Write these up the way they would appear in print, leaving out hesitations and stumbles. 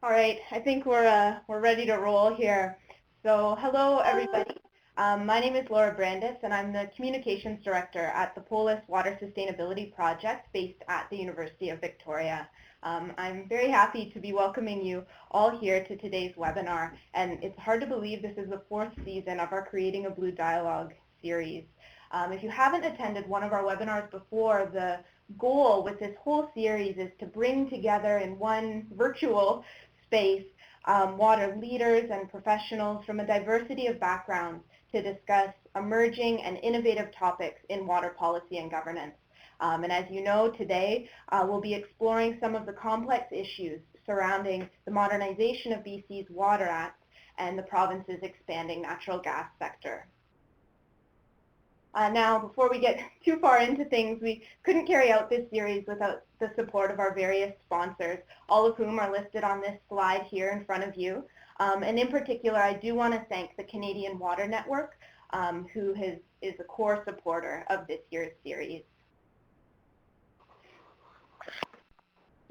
All right, I think we're ready to roll here. So hello, everybody. My name is Laura Brandis, and I'm the Communications Director at the POLIS Water Sustainability Project based at the University of Victoria. I'm very happy to be welcoming you all here to today's webinar, and it's hard to believe this is the 4th season of our Creating a Blue Dialogue series. If you haven't attended one of our webinars before, the goal with this whole series is to bring together in one virtual space water leaders and professionals from a diversity of backgrounds to discuss emerging and innovative topics in water policy and governance. And as you know, today we'll be exploring some of the complex issues surrounding the modernization of BC's Water Act and the province's expanding natural gas sector. Now, before we get too far into things, we couldn't carry out this series without the support of our various sponsors, all of whom are listed on this slide here in front of you. And in particular, I do want to thank the Canadian Water Network, who is a core supporter of this year's series.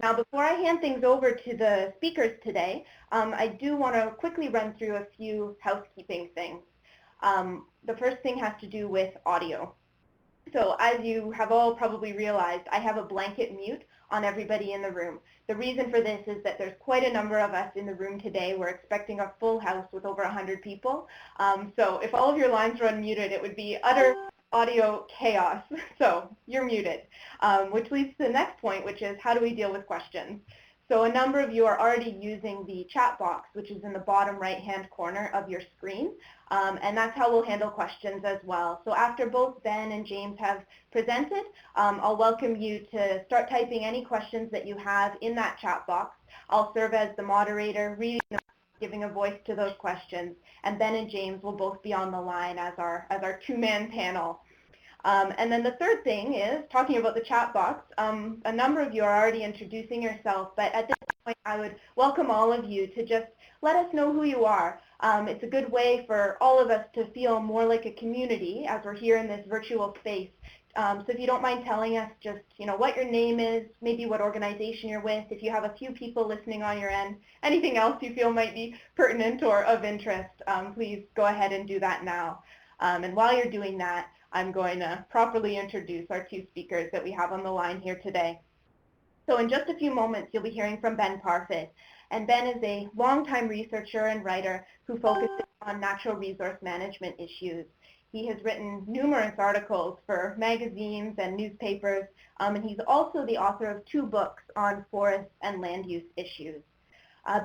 Now, before I hand things over to the speakers today, I do want to quickly run through a few housekeeping things. The first thing has to do with audio. So as you have all probably realized, I have a blanket mute on everybody in the room. The reason for this is that there's quite a number of us in the room today. We're expecting a full house with over 100 people. So if all of your lines were unmuted, it would be utter audio chaos. So you're muted, which leads to the next point, which is how do we deal with questions? So a number of you are already using the chat box, which is in the bottom right-hand corner of your screen, and that's how we'll handle questions as well. So after both Ben and James have presented, I'll welcome you to start typing any questions that you have in that chat box. I'll serve as the moderator, reading them, giving a voice to those questions, and Ben and James will both be on the line as our two-man panel. And then the third thing is, talking about the chat box, a number of you are already introducing yourself, but at this point I would welcome all of you to just let us know who you are. It's a good way for all of us to feel more like a community as we're here in this virtual space. So if you don't mind telling us just, what your name is, maybe what organization you're with, if you have a few people listening on your end, anything else you feel might be pertinent or of interest, please go ahead and do that now. And while you're doing that, I'm going to properly introduce our two speakers that we have on the line here today. So in just a few moments, you'll be hearing from Ben Parfitt. And Ben is a longtime researcher and writer who focuses on natural resource management issues. He has written numerous articles for magazines and newspapers, and he's also the author of 2 books on forest and land use issues.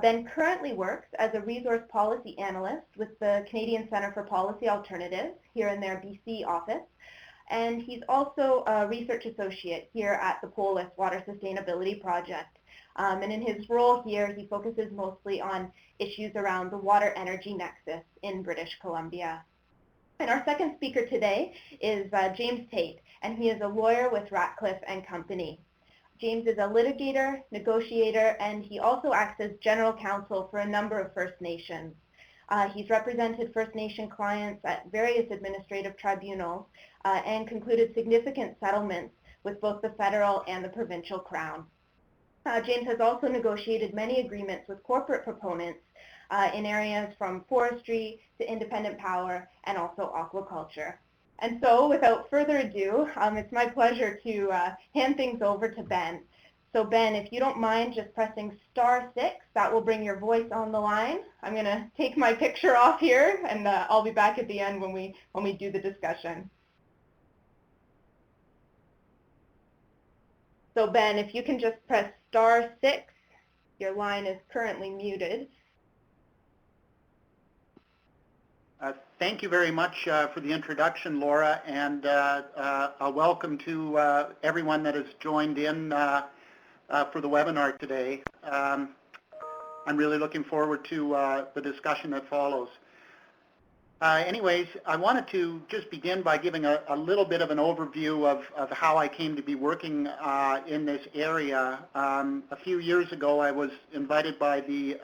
Ben currently works as a resource policy analyst with the Canadian Centre for Policy Alternatives here in their BC office, and he's also a research associate here at the POLIS Water Sustainability Project. And in his role here, he focuses mostly on issues around the water energy nexus in British Columbia. And our second speaker today is James Tate, and he is a lawyer with Ratcliff and Company. James is a litigator, negotiator, and he also acts as general counsel for a number of First Nations. He's represented First Nation clients at various administrative tribunals and concluded significant settlements with both the federal and the provincial crown. James has also negotiated many agreements with corporate proponents in areas from forestry to independent power and also aquaculture. And so, without further ado, it's my pleasure to hand things over to Ben. So Ben, if you don't mind just pressing *6, that will bring your voice on the line. I'm going to take my picture off here, and I'll be back at the end when we do the discussion. So Ben, if you can just press *6, your line is currently muted. Thank you very much for the introduction, Laura, and a welcome to everyone that has joined in for the webinar today. I'm really looking forward to the discussion that follows. Anyways, I wanted to just begin by giving a little bit of an overview of how I came to be working in this area. A few years ago, I was invited by the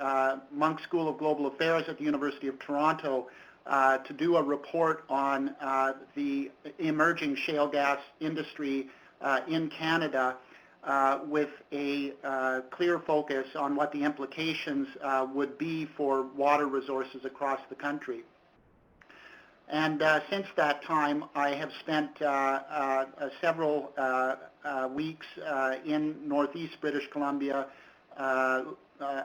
Munk School of Global Affairs at the University of Toronto to do a report on the emerging shale gas industry in Canada. with a clear focus on what the implications would be for water resources across the country. And since that time, I have spent several weeks in northeast British Columbia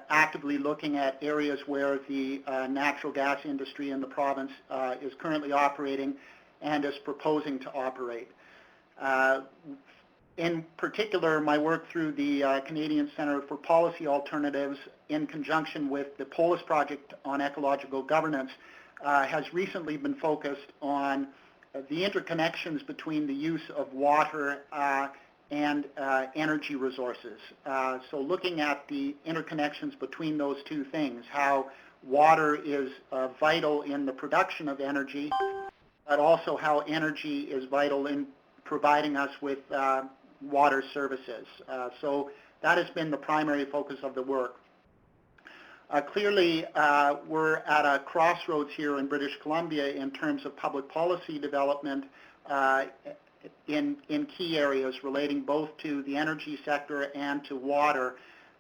actively looking at areas where the natural gas industry in the province is currently operating and is proposing to operate. In particular, my work through the Canadian Centre for Policy Alternatives in conjunction with the POLIS Project on Ecological Governance has recently been focused on the interconnections between the use of water and energy resources. So looking at the interconnections between those two things, how water is vital in the production of energy, but also how energy is vital in providing us with water services. So that has been the primary focus of the work. Clearly, we're at a crossroads here in British Columbia in terms of public policy development in key areas relating both to the energy sector and to water,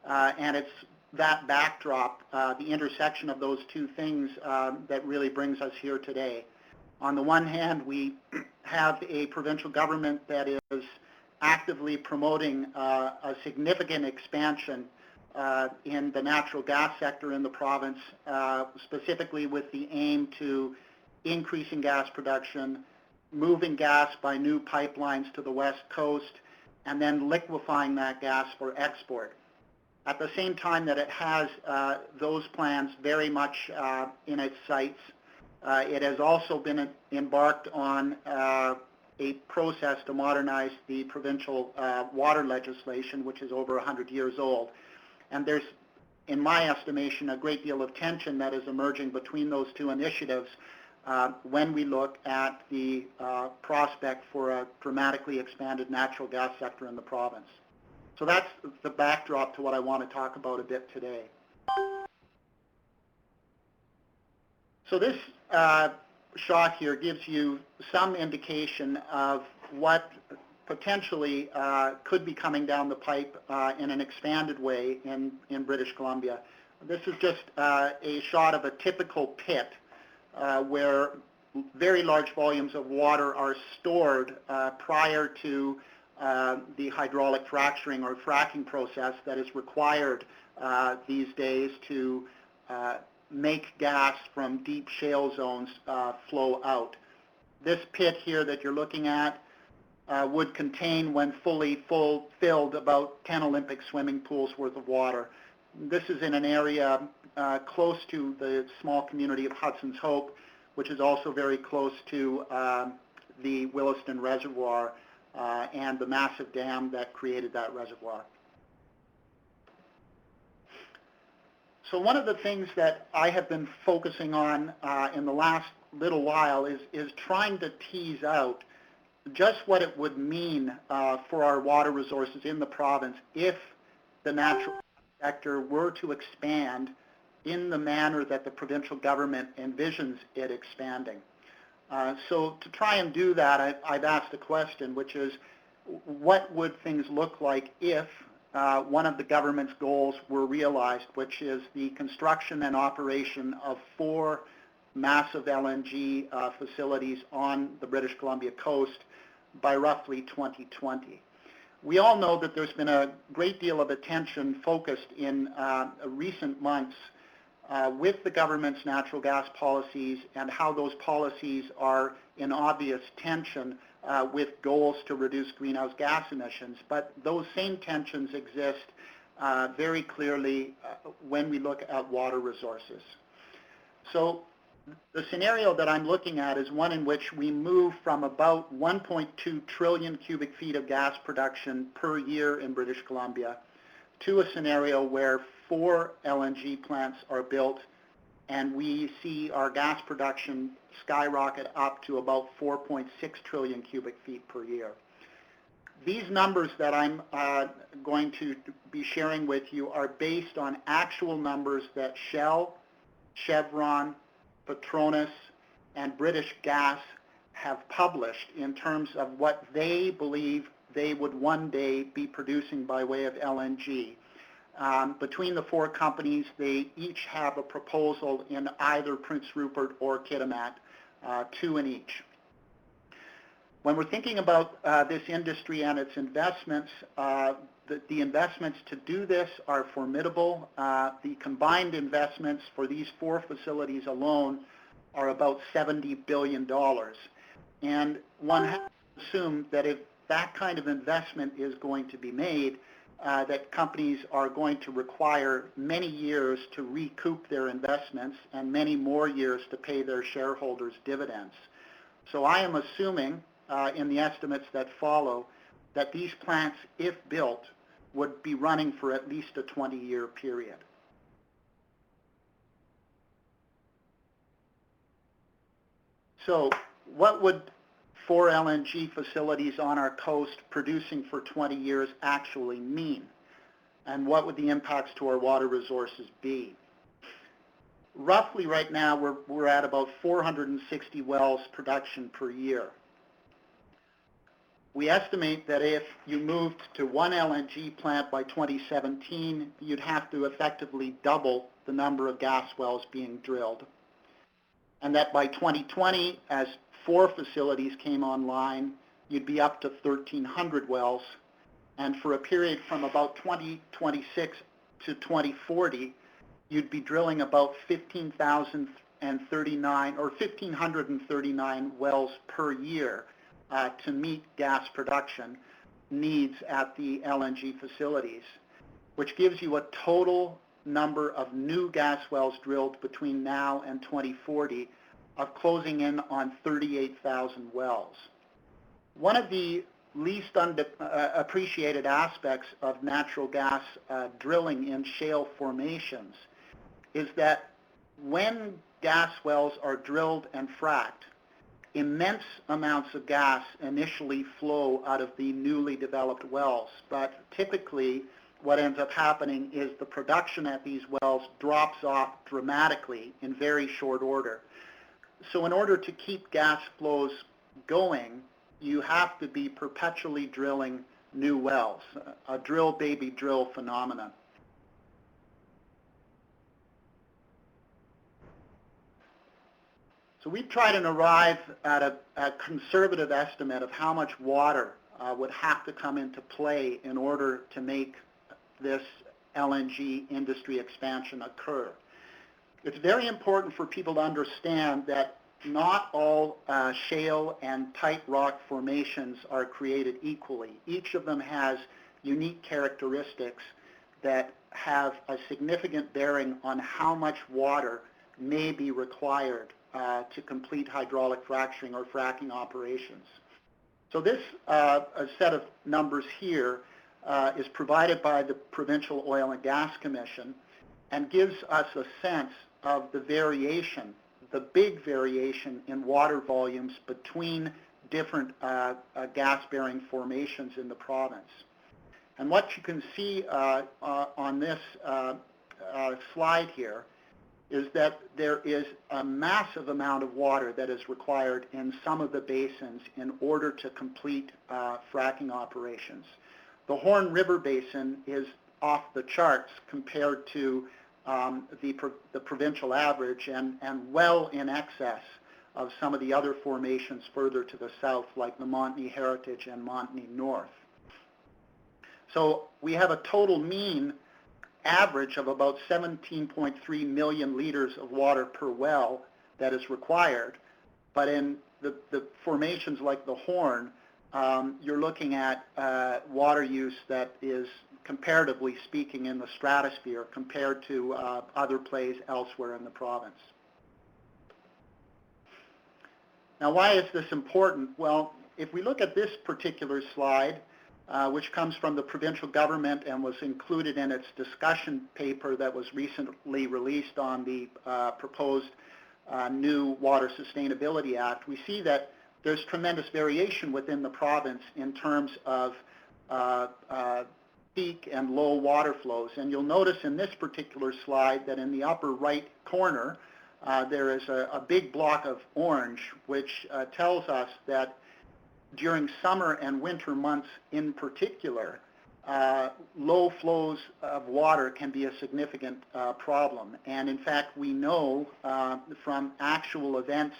and it's that backdrop, the intersection of those two things that really brings us here today. On the one hand, we have a provincial government that is actively promoting a significant expansion in the natural gas sector in the province, specifically with the aim to increasing gas production, moving gas by new pipelines to the west coast, and then liquefying that gas for export. At the same time that it has those plans very much in its sights, it has also been embarked on a process to modernize the provincial water legislation, which is over 100 years old. And there's, in my estimation, a great deal of tension that is emerging between those two initiatives when we look at the prospect for a dramatically expanded natural gas sector in the province. So that's the backdrop to what I want to talk about a bit today. So this shot here gives you some indication of what potentially could be coming down the pipe in an expanded way in British Columbia. This is just a shot of a typical pit where very large volumes of water are stored prior to the hydraulic fracturing or fracking process that is required these days to make gas from deep shale zones flow out. This pit here that you're looking at would contain, when fully filled, about 10 Olympic swimming pools worth of water. This is in an area close to the small community of Hudson's Hope, which is also very close to the Williston Reservoir and the massive dam that created that reservoir. So one of the things that I have been focusing on in the last little while is trying to tease out just what it would mean for our water resources in the province if the natural sector were to expand in the manner that the provincial government envisions it expanding. So to try and do that, I've asked a question, which is, what would things look like if one of the government's goals were realized, which is the construction and operation of 4 massive LNG facilities on the British Columbia coast by roughly 2020. We all know that there's been a great deal of attention focused in recent months with the government's natural gas policies and how those policies are in obvious tension with goals to reduce greenhouse gas emissions. But those same tensions exist very clearly when we look at water resources. So the scenario that I'm looking at is one in which we move from about 1.2 trillion cubic feet of gas production per year in British Columbia to a scenario where 4 LNG plants are built and we see our gas production skyrocket up to about 4.6 trillion cubic feet per year. These numbers that I'm going to be sharing with you are based on actual numbers that Shell, Chevron, Petronas, and British Gas have published in terms of what they believe they would one day be producing by way of LNG. Between the four companies, they each have a proposal in either Prince Rupert or Kitimat, two in each. When we're thinking about this industry and its investments, the investments to do this are formidable. The combined investments for these four facilities alone are about $70 billion. And one has to assume that if that kind of investment is going to be made, that companies are going to require many years to recoup their investments and many more years to pay their shareholders dividends. So I am assuming in the estimates that follow that these plants, if built, would be running for at least a 20-year period. So what would 4 LNG facilities on our coast producing for 20 years actually mean? And what would the impacts to our water resources be? Roughly right now, we're at about 460 wells production per year. We estimate that if you moved to 1 LNG plant by 2017, you'd have to effectively double the number of gas wells being drilled. And that by 2020, as 4 facilities came online, you'd be up to 1,300 wells. And for a period from about 2026 to 2040, you'd be drilling about 1,539 wells per year to meet gas production needs at the LNG facilities, which gives you a total number of new gas wells drilled between now and 2040 of closing in on 38,000 wells. One of the least appreciated aspects of natural gas drilling in shale formations is that when gas wells are drilled and fracked, immense amounts of gas initially flow out of the newly developed wells, but typically what ends up happening is the production at these wells drops off dramatically in very short order. So in order to keep gas flows going, you have to be perpetually drilling new wells, a drill baby drill phenomenon. So we've tried and arrive at a conservative estimate of how much water would have to come into play in order to make this LNG industry expansion occur. It's very important for people to understand that not all shale and tight rock formations are created equally. Each of them has unique characteristics that have a significant bearing on how much water may be required to complete hydraulic fracturing or fracking operations. So this set of numbers here is provided by the Provincial Oil and Gas Commission and gives us a sense of the variation, the big variation in water volumes between different gas-bearing formations in the province. And what you can see on this slide here is that there is a massive amount of water that is required in some of the basins in order to complete fracking operations. The Horn River Basin is off the charts compared to the provincial average and well in excess of some of the other formations further to the south, like the Montney Heritage and Montney North. So we have a total mean average of about 17.3 million liters of water per well that is required. But in the formations like the Horn, you're looking at water use that is, comparatively speaking, in the stratosphere compared to other plays elsewhere in the province. Now, why is this important? Well, if we look at this particular slide, which comes from the provincial government and was included in its discussion paper that was recently released on the proposed new Water Sustainability Act, we see that there's tremendous variation within the province in terms of peak and low water flows. And you'll notice in this particular slide that in the upper right corner, there is a big block of orange, which tells us that during summer and winter months in particular, low flows of water can be a significant problem. And in fact, we know from actual events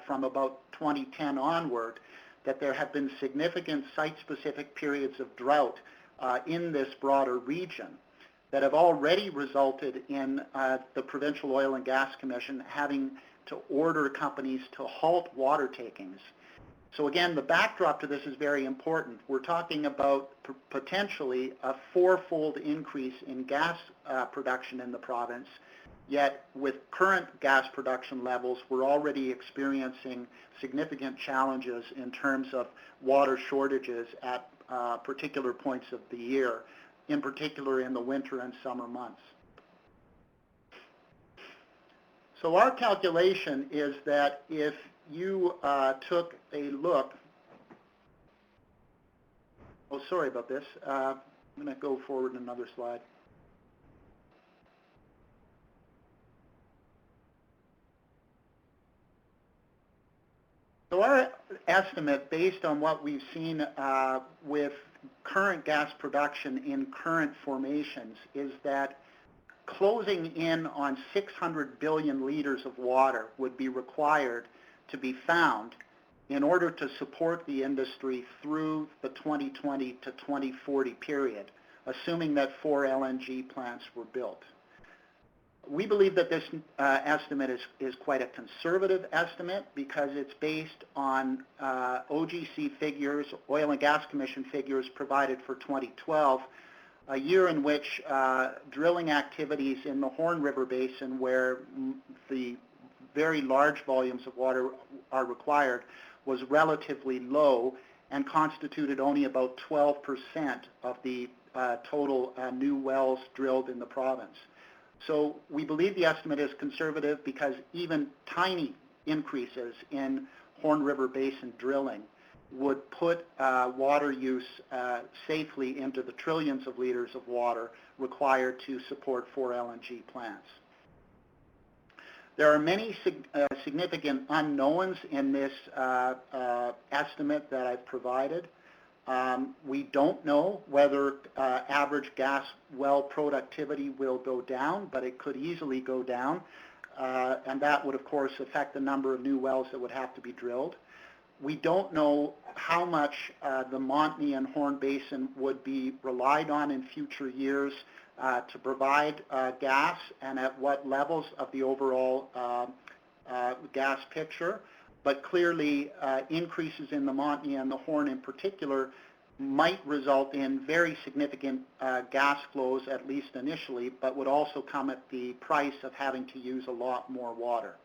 from about 2010 onward that there have been significant site-specific periods of drought in this broader region that have already resulted in the Provincial Oil and Gas Commission having to order companies to halt water takings. So again, the backdrop to this is very important. We're talking about potentially a fourfold increase in gas production in the province, yet with current gas production levels, we're already experiencing significant challenges in terms of water shortages at particular points of the year, in particular in the winter and summer months. So our calculation is that if you took a look, oh, sorry about this. I'm going to go forward another slide. So our estimate, based on what we've seen with current gas production in current formations, is that closing in on 600 billion liters of water would be required to be found in order to support the industry through the 2020 to 2040 period, assuming that 4 LNG plants were built. We believe that this estimate is quite a conservative estimate because it's based on OGC figures, Oil and Gas Commission figures provided for 2012, a year in which drilling activities in the Horn River Basin, where the very large volumes of water are required, was relatively low and constituted only about 12% of the total new wells drilled in the province. So we believe the estimate is conservative because even tiny increases in Horn River Basin drilling would put water use safely into the trillions of liters of water required to support 4 LNG plants. There are many significant unknowns in this estimate that I've provided. We don't know whether average gas well productivity will go down, but it could easily go down, and that would of course affect the number of new wells that would have to be drilled. We don't know how much the Montney and Horn Basin would be relied on in future years to provide gas, and at what levels of the overall gas picture. But clearly, increases in the Montney and the Horn in particular might result in very significant gas flows, at least initially, but would also come at the price of having to use a lot more water.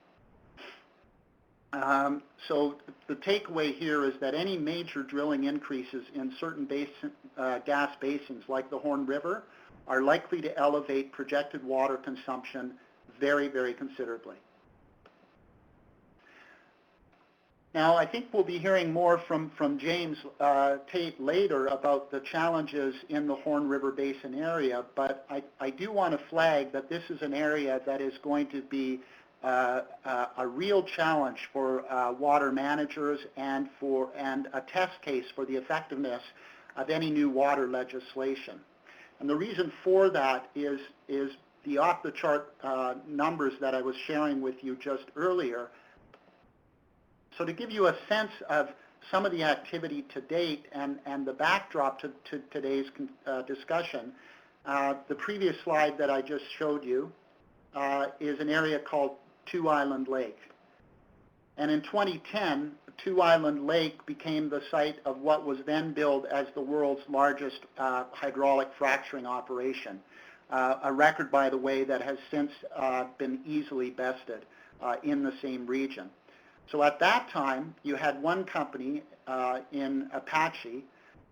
So the takeaway here is that any major drilling increases in certain basin, gas basins like the Horn River are likely to elevate projected water consumption very, very considerably. Now, I think we'll be hearing more from James Tate later about the challenges in the Horn River Basin area, but I do want to flag that this is an area that is going to be a real challenge for water managers and a test case for the effectiveness of any new water legislation. And the reason for that is the off-the-chart numbers that I was sharing with you just earlier. So to give you a sense of some of the activity to date and the backdrop to today's discussion, the previous slide that I just showed you is an area called Two Island Lake. And in 2010, Two Island Lake became the site of what was then billed as the world's largest hydraulic fracturing operation, a record, by the way, that has since been easily bested in the same region. So at that time, you had one company in Apache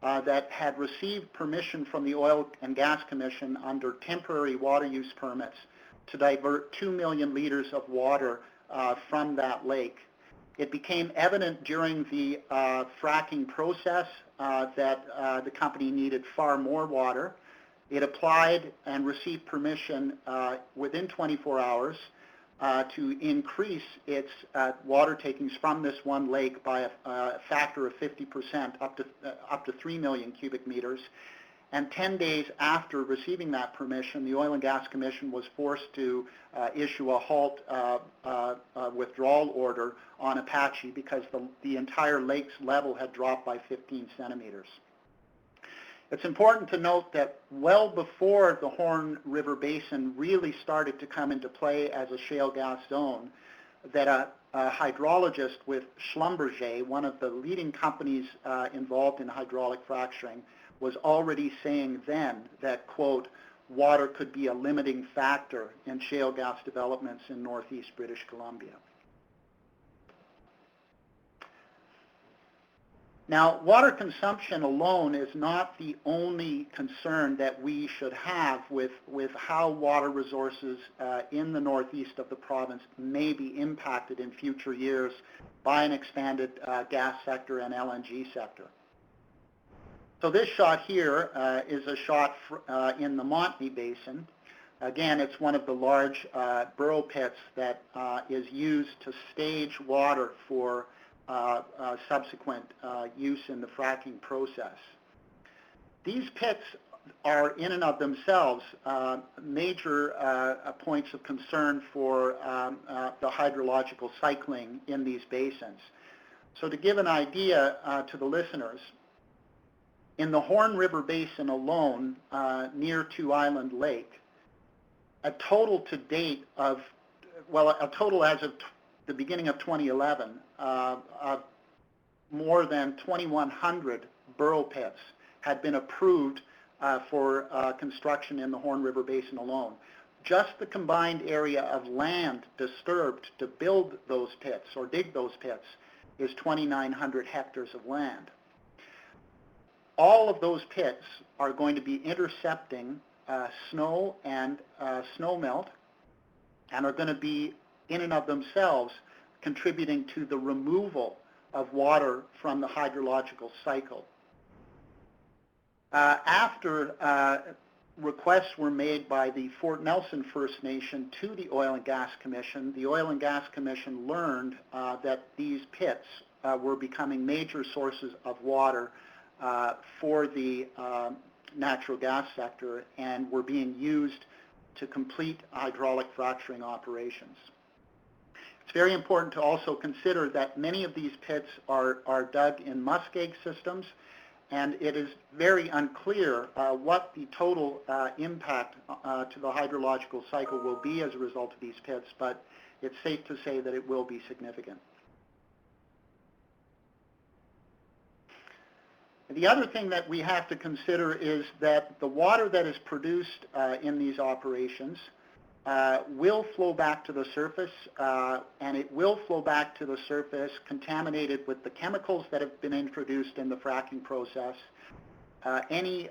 that had received permission from the Oil and Gas Commission under temporary water use permits to divert 2 million liters of water from that lake. It became evident during the fracking process that the company needed far more water. It applied and received permission within 24 hours. to increase its water takings from this one lake by a factor of 50%, up to 3 million cubic meters. And 10 days after receiving that permission, the Oil and Gas Commission was forced to issue a halt withdrawal order on Apache because the entire lake's level had dropped by 15 centimeters. It's important to note that well before the Horn River Basin really started to come into play as a shale gas zone, that a hydrologist with Schlumberger, one of the leading companies involved in hydraulic fracturing, was already saying then that, quote, water could be a limiting factor in shale gas developments in northeast British Columbia. Now, water consumption alone is not the only concern that we should have with how water resources in the northeast of the province may be impacted in future years by an expanded gas sector and LNG sector. So this shot here is a shot in the Montney Basin. Again, it's one of the large burrow pits that is used to stage water for subsequent use in the fracking process. These pits are in and of themselves major points of concern for the hydrological cycling in these basins. So to give an idea to the listeners, in the Horn River Basin alone, near Two Island Lake, a total to date of, well, a total as of the beginning of 2011, of more than 2,100 burrow pits had been approved for construction in the Horn River Basin alone. Just the combined area of land disturbed to build those pits or dig those pits is 2,900 hectares of land. All of those pits are going to be intercepting snow and snowmelt and are going to be in and of themselves contributing to the removal of water from the hydrological cycle. After requests were made by the Fort Nelson First Nation to the Oil and Gas Commission, the Oil and Gas Commission learned that these pits were becoming major sources of water for the natural gas sector and were being used to complete hydraulic fracturing operations. It's very important to also consider that many of these pits are dug in muskeg systems, and it is very unclear what the total impact to the hydrological cycle will be as a result of these pits, but it's safe to say that it will be significant. The other thing that we have to consider is that the water that is produced in these operations will flow back to the surface, and it will flow back to the surface contaminated with the chemicals that have been introduced in the fracking process, any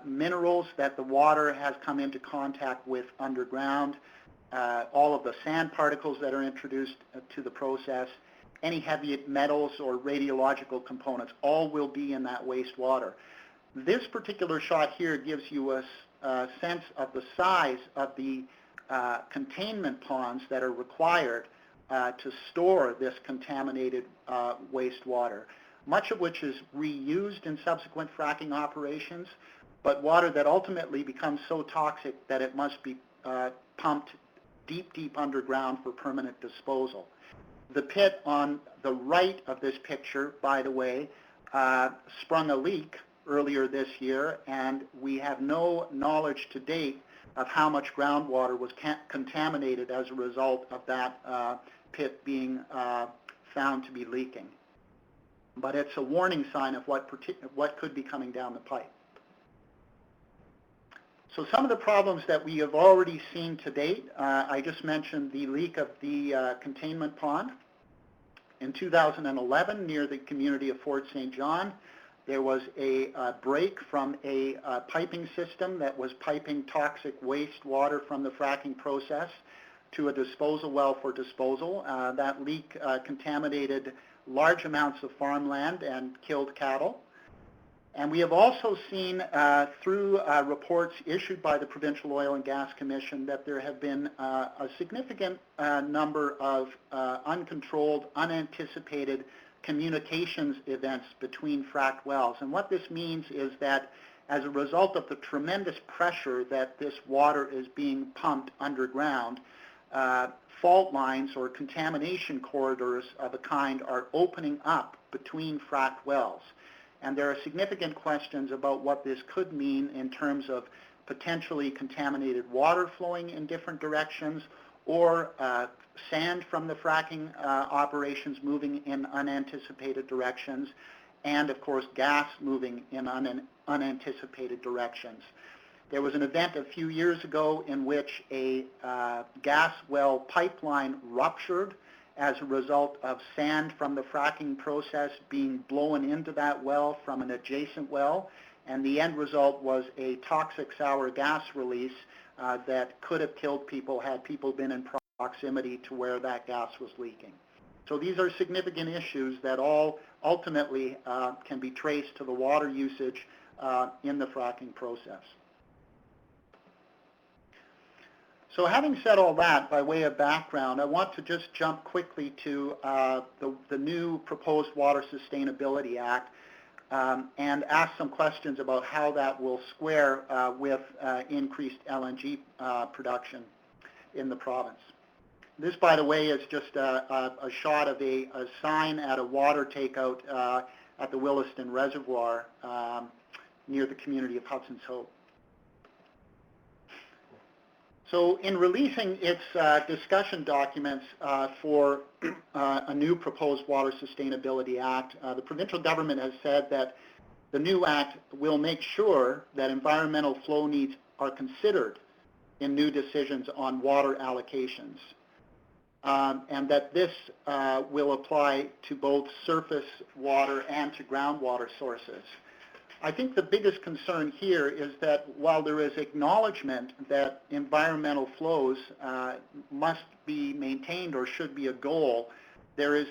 minerals that the water has come into contact with underground, all of the sand particles that are introduced to the process, any heavy metals or radiological components, all will be in that wastewater. This particular shot here gives you a sense of the size of the containment ponds that are required to store this contaminated wastewater, much of which is reused in subsequent fracking operations, but water that ultimately becomes so toxic that it must be pumped deep, deep underground for permanent disposal. The pit on the right of this picture, by the way, sprung a leak earlier this year, and we have no knowledge to date of how much groundwater was contaminated as a result of that pit being found to be leaking. But it's a warning sign of what could be coming down the pipe. So some of the problems that we have already seen to date, I just mentioned the leak of the containment pond. In 2011, near the community of Fort St. John, there was a break from a piping system that was piping toxic wastewater from the fracking process to a disposal well for disposal. That leak contaminated large amounts of farmland and killed cattle. And we have also seen through reports issued by the Provincial Oil and Gas Commission that there have been a significant number of uncontrolled, unanticipated communications events between fracked wells. And what this means is that as a result of the tremendous pressure that this water is being pumped underground, fault lines or contamination corridors of a kind are opening up between fracked wells. And there are significant questions about what this could mean in terms of potentially contaminated water flowing in different directions, or sand from the fracking operations moving in unanticipated directions, and of course gas moving in unanticipated directions. There was an event a few years ago in which a gas well pipeline ruptured as a result of sand from the fracking process being blown into that well from an adjacent well, and the end result was a toxic sour gas release that could have killed people had people been in proximity to where that gas was leaking. So these are significant issues that all ultimately can be traced to the water usage in the fracking process. So having said all that, by way of background, I want to just jump quickly to the new proposed Water Sustainability Act and ask some questions about how that will square with increased LNG production in the province. This, by the way, is just a shot of a sign at a water takeout at the Williston Reservoir near the community of Hudson's Hope. So in releasing its discussion documents for a new proposed Water Sustainability Act, the provincial government has said that the new act will make sure that environmental flow needs are considered in new decisions on water allocations, and that this will apply to both surface water and to groundwater sources. I think the biggest concern here is that while there is acknowledgement that environmental flows must be maintained or should be a goal, there is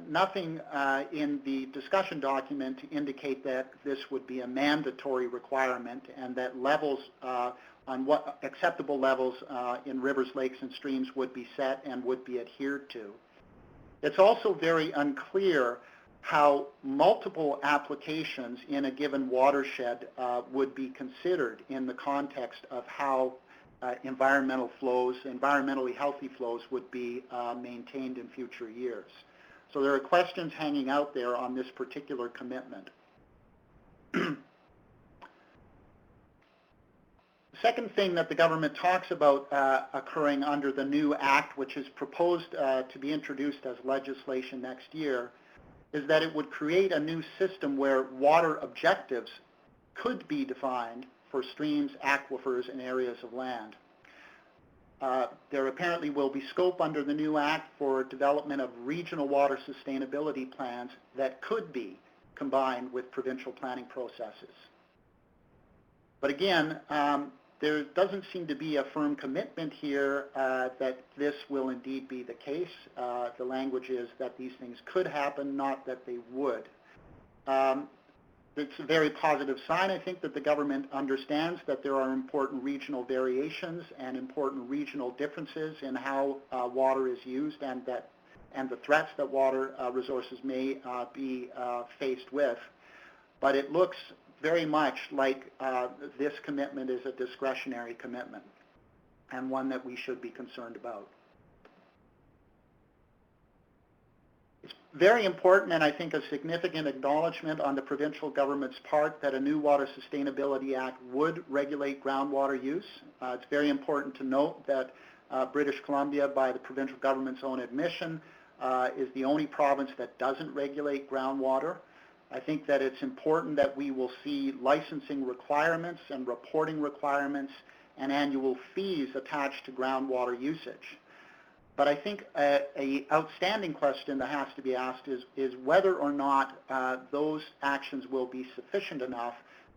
nothing in the discussion document to indicate that this would be a mandatory requirement and that levels on what acceptable levels in rivers, lakes, and streams would be set and would be adhered to. It's also very unclear how multiple applications in a given watershed would be considered in the context of how environmental flows, environmentally healthy flows would be maintained in future years. So there are questions hanging out there on this particular commitment. Second thing that the government talks about occurring under the new act, which is proposed to be introduced as legislation next year, is that it would create a new system where water objectives could be defined for streams, aquifers, and areas of land. There apparently will be scope under the new act for development of regional water sustainability plans that could be combined with provincial planning processes. But again, there doesn't seem to be a firm commitment here that this will indeed be the case. The language is that these things could happen, not that they would. It's a very positive sign, I think, that the government understands that there are important regional variations and important regional differences in how water is used and the threats that water resources may be faced with. But it looks very much like this commitment is a discretionary commitment and one that we should be concerned about. It's very important, and I think a significant acknowledgement on the provincial government's part, that a new Water Sustainability Act would regulate groundwater use. It's very important to note that British Columbia, by the provincial government's own admission, is the only province that doesn't regulate groundwater. I think that it's important that we will see licensing requirements and reporting requirements and annual fees attached to groundwater usage. But I think an outstanding question that has to be asked is whether or not those actions will be sufficient enough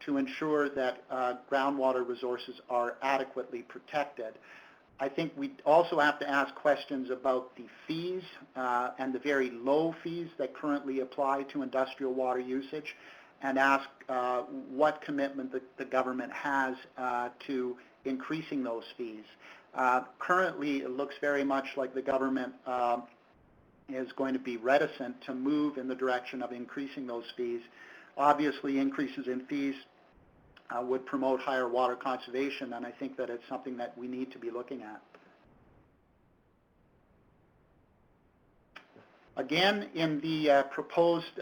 to ensure that groundwater resources are adequately protected. I think we also have to ask questions about the fees and the very low fees that currently apply to industrial water usage, and ask what commitment the government has to increasing those fees. Currently, it looks very much like the government is going to be reticent to move in the direction of increasing those fees. Obviously, increases in fees would promote higher water conservation, and I think that it's something that we need to be looking at. Again, in the proposed,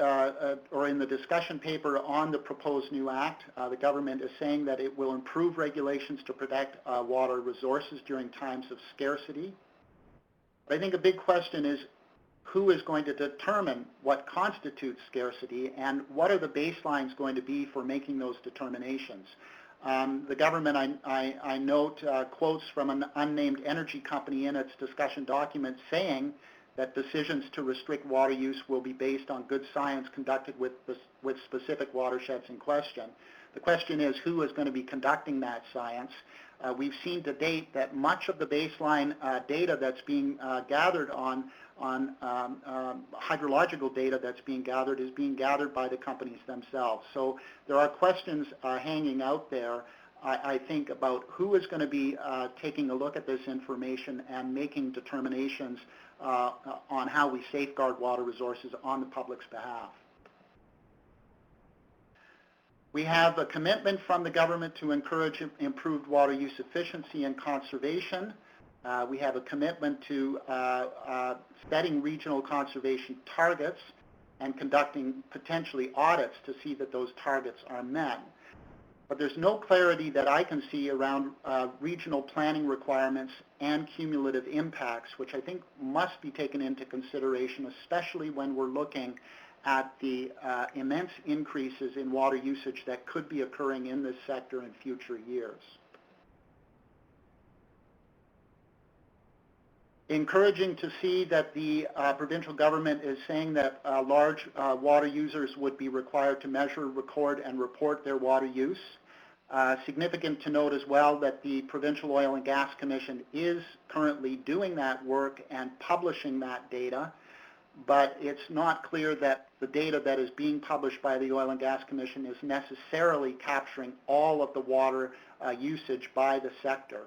or in the discussion paper on the proposed new act, the government is saying that it will improve regulations to protect water resources during times of scarcity. But I think a big question is, who is going to determine what constitutes scarcity, and what are the baselines going to be for making those determinations? The government, I note, quotes from an unnamed energy company in its discussion document saying that decisions to restrict water use will be based on good science conducted with specific watersheds in question. The question is, who is going to be conducting that science? We've seen to date that much of the baseline data that's being gathered on hydrological data that's being gathered is being gathered by the companies themselves. So there are questions hanging out there, I think, about who is going to be taking a look at this information and making determinations on how we safeguard water resources on the public's behalf. We have a commitment from the government to encourage improved water use efficiency and conservation. We have a commitment to setting regional conservation targets and conducting potentially audits to see that those targets are met. But there's no clarity that I can see around regional planning requirements and cumulative impacts, which I think must be taken into consideration, especially when we're looking at the immense increases in water usage that could be occurring in this sector in future years. Encouraging to see that the provincial government is saying that large water users would be required to measure, record, and report their water use. Significant to note as well that the Provincial Oil and Gas Commission is currently doing that work and publishing that data, but it's not clear that the data that is being published by the Oil and Gas Commission is necessarily capturing all of the water usage by the sector.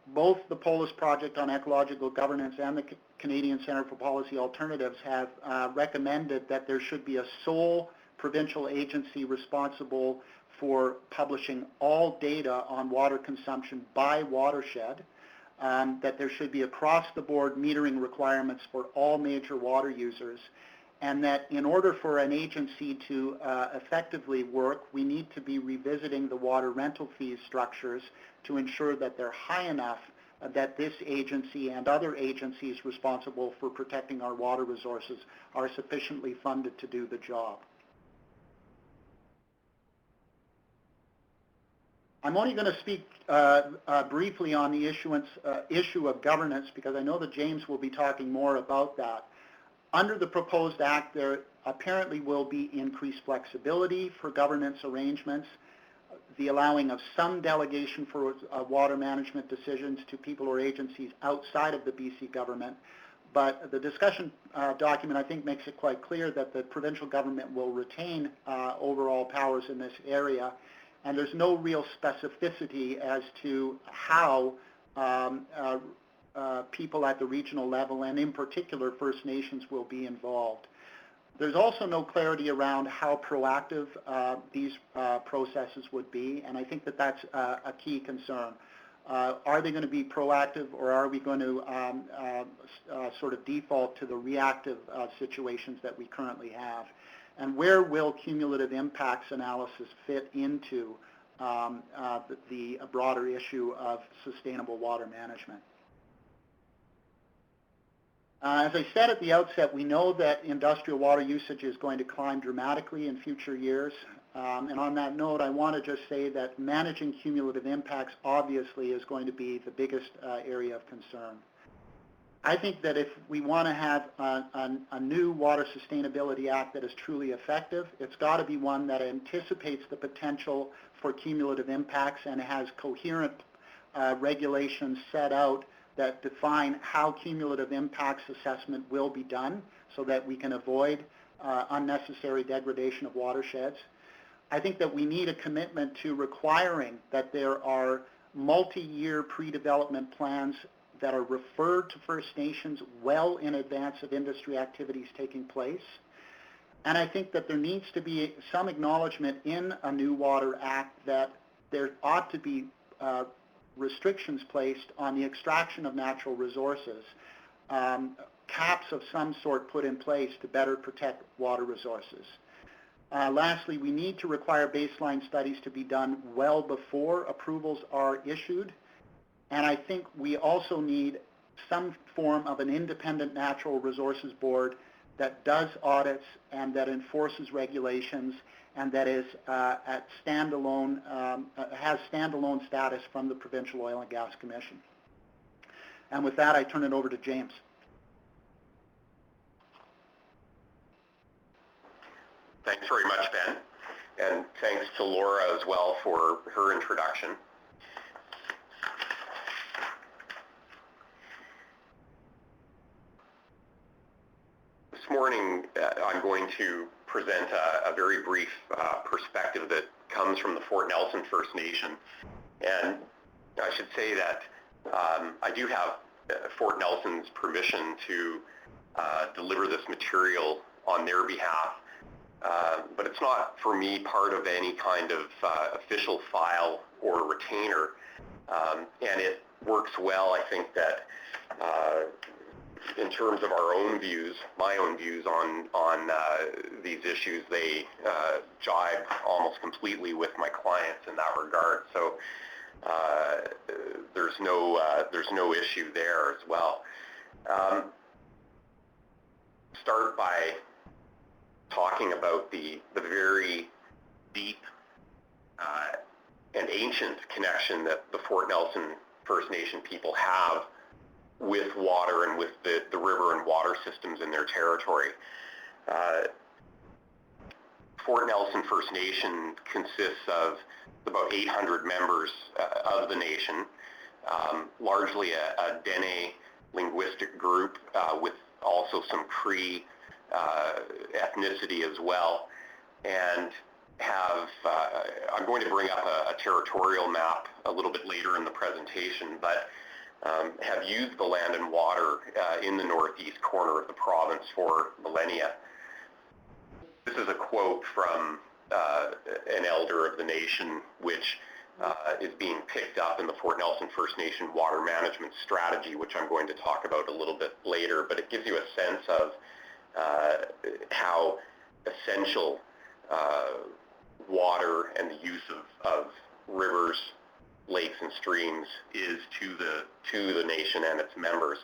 Both the POLIS Project on Ecological Governance and the Canadian Centre for Policy Alternatives have recommended that there should be a sole provincial agency responsible for publishing all data on water consumption by watershed, that there should be across-the-board metering requirements for all major water users, and that in order for an agency to effectively work, we need to be revisiting the water rental fee structures to ensure that they're high enough that this agency and other agencies responsible for protecting our water resources are sufficiently funded to do the job. I'm only going to speak briefly on the issue of governance, because I know that James will be talking more about that. Under the proposed act, there apparently will be increased flexibility for governance arrangements, the allowing of some delegation for water management decisions to people or agencies outside of the BC government. But the discussion document, I think, makes it quite clear that the provincial government will retain overall powers in this area, and there's no real specificity as to how people at the regional level, and in particular First Nations, will be involved. There's also no clarity around how proactive these processes would be, and I think that that's a key concern. Are they going to be proactive, or are we going to sort of default to the reactive situations that we currently have? And where will cumulative impacts analysis fit into the broader issue of sustainable water management? As I said at the outset, we know that industrial water usage is going to climb dramatically in future years. And on that note, I want to just say that managing cumulative impacts obviously is going to be the biggest area of concern. I think that if we want to have a new Water Sustainability Act that is truly effective, it's got to be one that anticipates the potential for cumulative impacts and has coherent regulations set out that define how cumulative impacts assessment will be done, so that we can avoid unnecessary degradation of watersheds. I think that we need a commitment to requiring that there are multi-year pre-development plans that are referred to First Nations well in advance of industry activities taking place. And I think that there needs to be some acknowledgement in a new Water Act that there ought to be restrictions placed on the extraction of natural resources, caps of some sort put in place to better protect water resources. Lastly, we need to require baseline studies to be done well before approvals are issued. And I think we also need some form of an independent natural resources board that does audits and that enforces regulations and that is at standalone, has standalone status from the Provincial Oil and Gas Commission. And with that, I turn it over to James. Thanks very much, Ben, and thanks to Laura as well for her introduction. This morning, I'm going to present a very brief perspective that comes from the Fort Nelson First Nation. And I should say that I do have Fort Nelson's permission to deliver this material on their behalf. But it's not, for me, part of any kind of official file or retainer. And it works well, I think, that in terms of our own views, my own views on these issues, they jibe almost completely with my clients in that regard. So there's no issue there as well. Start by talking about the very deep and ancient connection that the Fort Nelson First Nation people have with water and with the river and water systems in their territory. Fort Nelson First Nation consists of about 800 members of the nation, largely a Dene linguistic group with also some Cree ethnicity as well, and have, I'm going to bring up a territorial map a little bit later in the presentation, but have used the land and water in the northeast corner of the province for millennia. This is a quote from an elder of the nation, which is being picked up in the Fort Nelson First Nation water management strategy, which I'm going to talk about a little bit later, but it gives you a sense of how essential water and the use of rivers, lakes, and streams is to the nation and its members.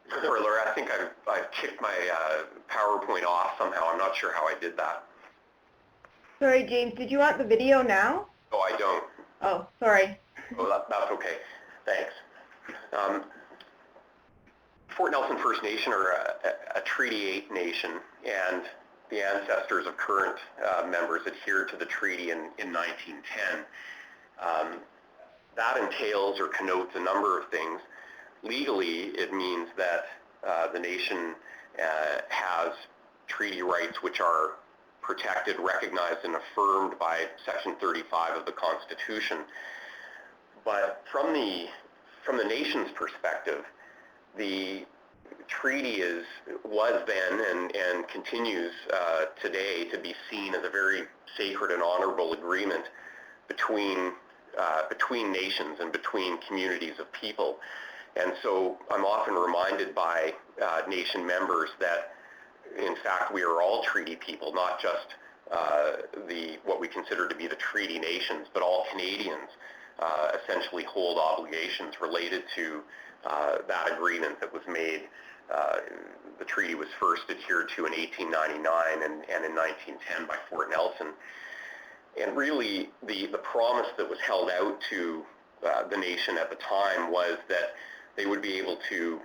Sorry, Laura, I think I've kicked my PowerPoint off somehow. I'm not sure how I did that. Sorry, James, did you want the video now? Oh, I don't. Oh, sorry. Oh, that's okay. Thanks. Fort Nelson First Nation are a Treaty 8 nation, and the ancestors of current members adhered to the treaty in 1910. That entails or connotes a number of things. Legally, it means that the nation has treaty rights which are protected, recognized, and affirmed by Section 35 of the Constitution. But from the nation's perspective, the treaty was then and continues today to be seen as a very sacred and honorable agreement between nations and between communities of people. And so I'm often reminded by nation members that, in fact, we are all treaty people, not just what we consider to be the treaty nations, but all Canadians essentially hold obligations related to that agreement that was made. The treaty was first adhered to in 1899 and in 1910 by Fort Nelson. And really, the promise that was held out to the nation at the time was that they would be able to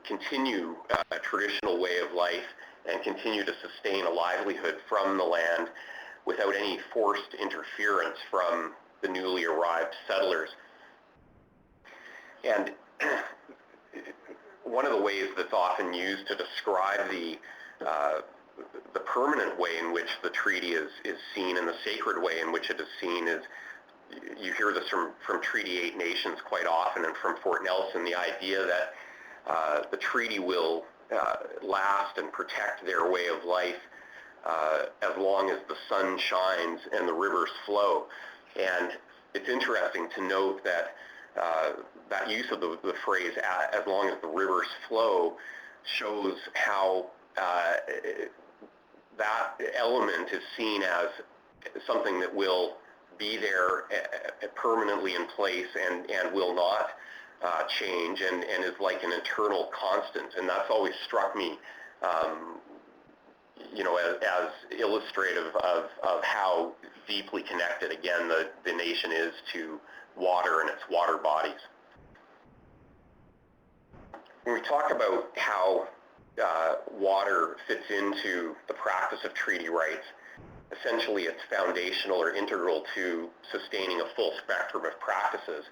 continue a traditional way of life and continue to sustain a livelihood from the land without any forced interference from the newly arrived settlers. And one of the ways that's often used to describe the permanent way in which the treaty is seen and the sacred way in which it is seen is, you hear this from Treaty 8 nations quite often and from Fort Nelson, the idea that the treaty will last and protect their way of life as long as the sun shines and the rivers flow. And it's interesting to note that that use of the phrase "as long as the rivers flow" shows how that element is seen as something that will be there permanently in place and will not change and is like an eternal constant. And that's always struck me as illustrative of how deeply connected, again, the nation is to water and its water bodies. When we talk about how water fits into the practice of treaty rights, essentially it's foundational or integral to sustaining a full spectrum of practices.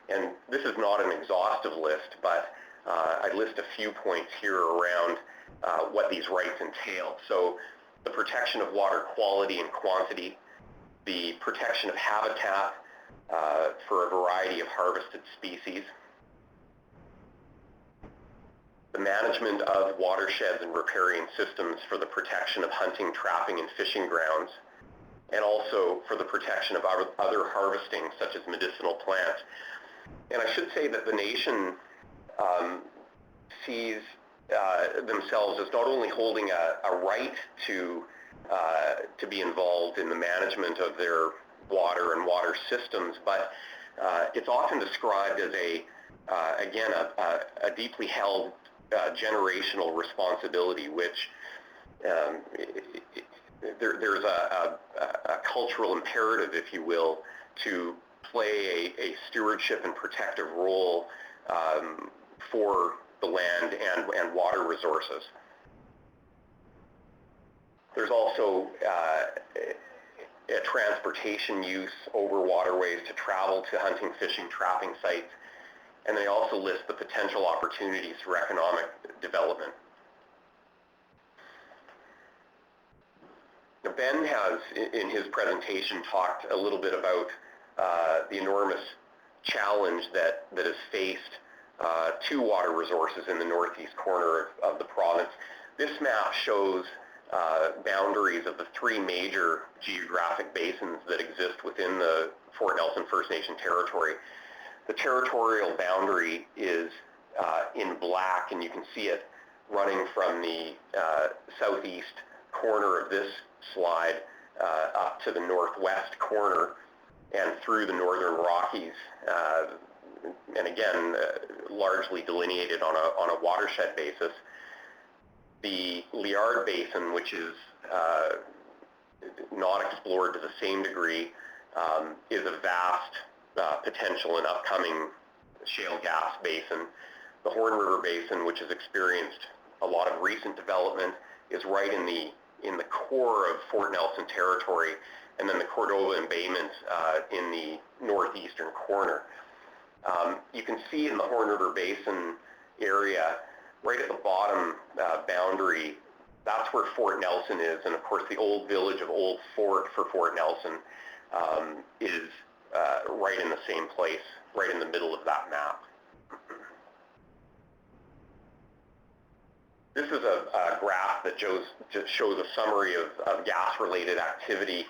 And this is not an exhaustive list, but I list a few points here around what these rights entail. So the protection of water quality and quantity, the protection of habitat for a variety of harvested species, the management of watersheds and riparian systems for the protection of hunting, trapping, and fishing grounds, and also for the protection of other harvesting, such as medicinal plants. And I should say that the nation sees themselves as not only holding a right to be involved in the management of their water and water systems, but it's often described as again, a deeply held generational responsibility, which there's a cultural imperative, if you will, to play a stewardship and protective role for the land and water resources. There's also a transportation use over waterways to travel to hunting, fishing, trapping sites, and they also list the potential opportunities for economic development. Now, Ben has, in his presentation, talked a little bit about the enormous challenge that is faced to water resources in the northeast corner of the province. This map shows boundaries of the three major geographic basins that exist within the Fort Nelson First Nation territory. The territorial boundary is in black, and you can see it running from the southeast corner of this slide up to the northwest corner and through the northern Rockies, and again, largely delineated on a watershed basis. The Liard Basin, which is not explored to the same degree, is a vast potential and upcoming shale gas basin. The Horn River Basin, which has experienced a lot of recent development, is right in the core of Fort Nelson territory, and then the Cordova embayment in the northeastern corner. You can see in the Horn River Basin area, right at the bottom boundary, that's where Fort Nelson is, and of course the old village of Old Fort for Fort Nelson is right in the same place, right in the middle of that map. This is a graph that just shows a summary of gas-related activity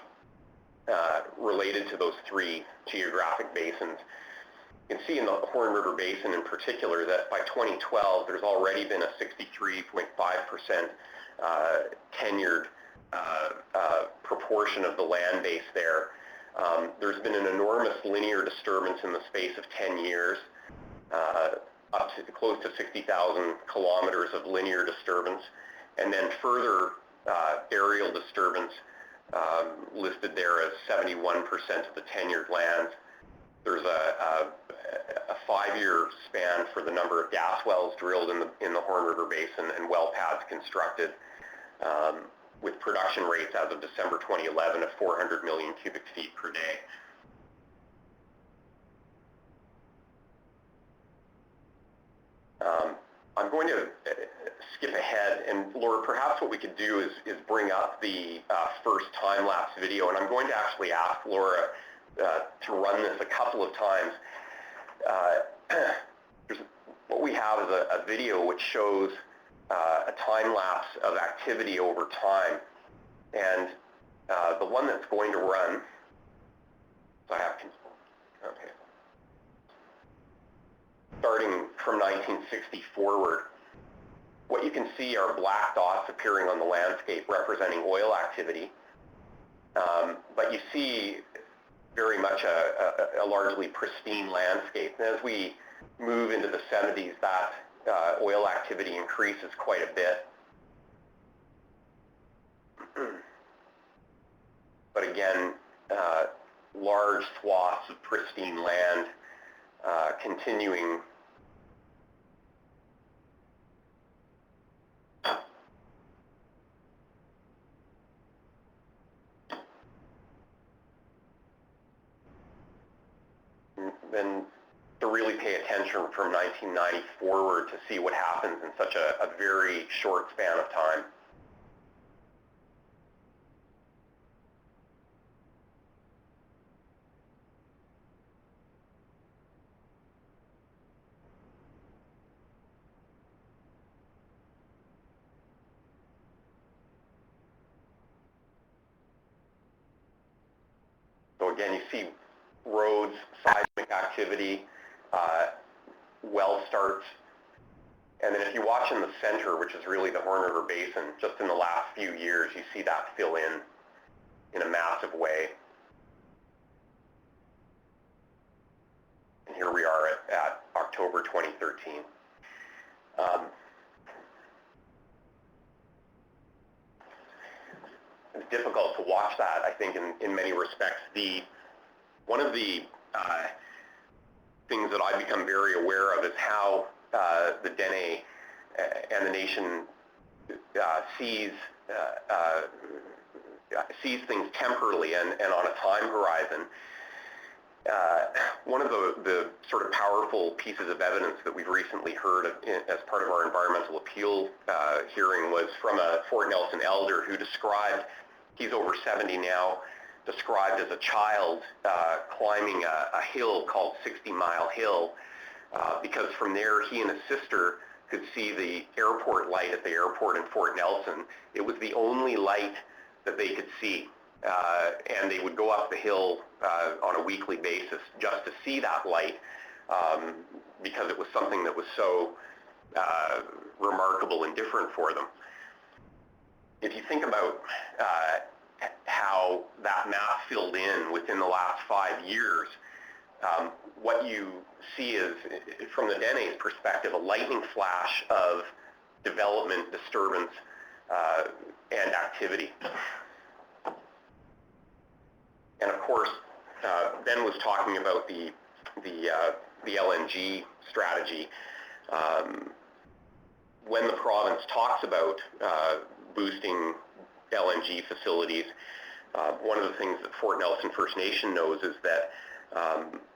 related to those three geographic basins. You can see in the Horn River Basin in particular that by 2012 there's already been a 63.5% tenured proportion of the land base there. There's been an enormous linear disturbance in the space of 10 years, up to close to 60,000 kilometers of linear disturbance, and then further aerial disturbance listed there as 71% of the tenured lands. There's a 5-year span for the number of gas wells drilled in the Horn River Basin and well pads constructed. with production rates as of December 2011 of 400 million cubic feet per day. I'm going to skip ahead, and Laura, perhaps what we could do is bring up the first time-lapse video, and I'm going to actually ask Laura to run this a couple of times. What we have is a video which shows a time-lapse of activity over time, and the one that's going to run, so I have, okay, starting from 1960 forward, what you can see are black dots appearing on the landscape representing oil activity, but you see very much a largely pristine landscape. And as we move into the 70s, that oil activity increases quite a bit. But again, large swaths of pristine land continuing then to really pay attention from 1990 forward to see what happens in such a very short span of time. So again, you see roads, seismic activity, well starts, and then if you watch in the center, which is really the Horn River Basin, just in the last few years, you see that fill in a massive way. And here we are at October 2013. It's difficult to watch that, I think, in many respects. One of the things that I've become very aware of is how the Dene and the nation sees things temporally and on a time horizon. One of the sort of powerful pieces of evidence that we've recently heard as part of our environmental appeal hearing was from a Fort Nelson elder who described, he's over 70 now, described as a child climbing a hill called 60 Mile Hill because from there he and his sister could see the airport light at the airport in Fort Nelson. It was the only light that they could see, and they would go up the hill on a weekly basis just to see that light because it was something that was so remarkable and different for them. If you think about how that map filled in within the last 5 years, what you see is, from the Dene's perspective, a lightning flash of development, disturbance, and activity. And of course, Ben was talking about the LNG strategy. When the province talks about boosting LNG facilities, one of the things that Fort Nelson First Nation knows is that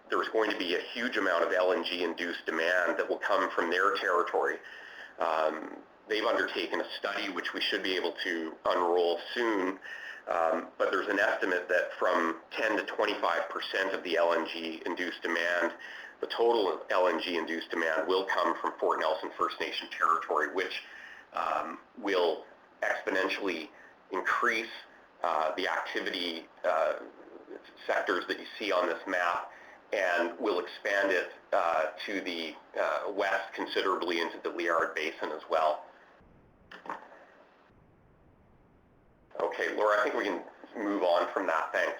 there's going to be a huge amount of LNG-induced demand that will come from their territory. They've undertaken a study which we should be able to unroll soon, but there's an estimate that from 10 to 25% of the LNG-induced demand, the total LNG-induced demand will come from Fort Nelson First Nation territory, which will exponentially increase the activity sectors that you see on this map, and will expand it to the west considerably into the Liard Basin as well. Okay, Laura, I think we can move on from that. Thanks.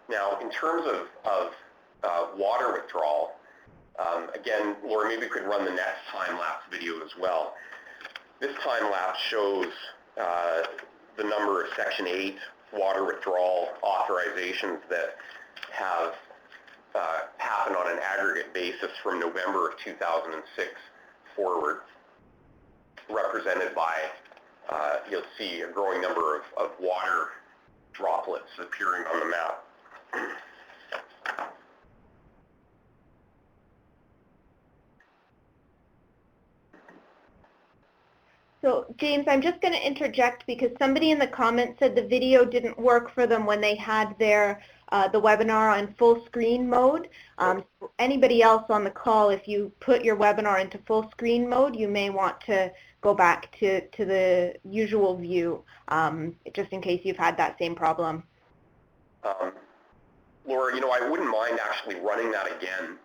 Now, in terms of water withdrawal, again, Laura, maybe we could run the next time-lapse video as well. This time-lapse shows the number of Section 8 water withdrawal authorizations that have happened on an aggregate basis from November of 2006 forward, represented by, you'll see a growing number of water droplets appearing on the map. So James, I'm just going to interject because somebody in the comments said the video didn't work for them when they had their the webinar on full screen mode. Anybody else on the call, if you put your webinar into full screen mode, you may want to go back to the usual view, just in case you've had that same problem. Laura, you know, I wouldn't mind actually running that again,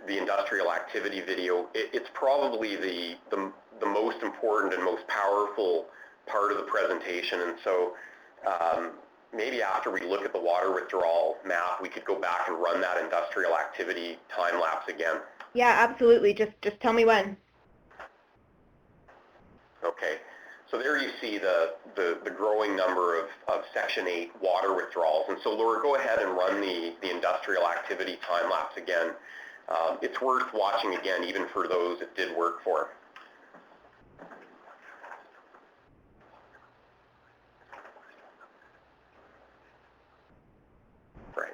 the industrial activity video. It's probably the most important and most powerful part of the presentation, and so maybe after we look at the water withdrawal map, we could go back and run that industrial activity time lapse again. Yeah, absolutely. Just tell me when. Okay. So there you see the growing number of Section 8 water withdrawals. And so Laura, go ahead and run the industrial activity time lapse again. It's worth watching again, even for those it did work for. Right.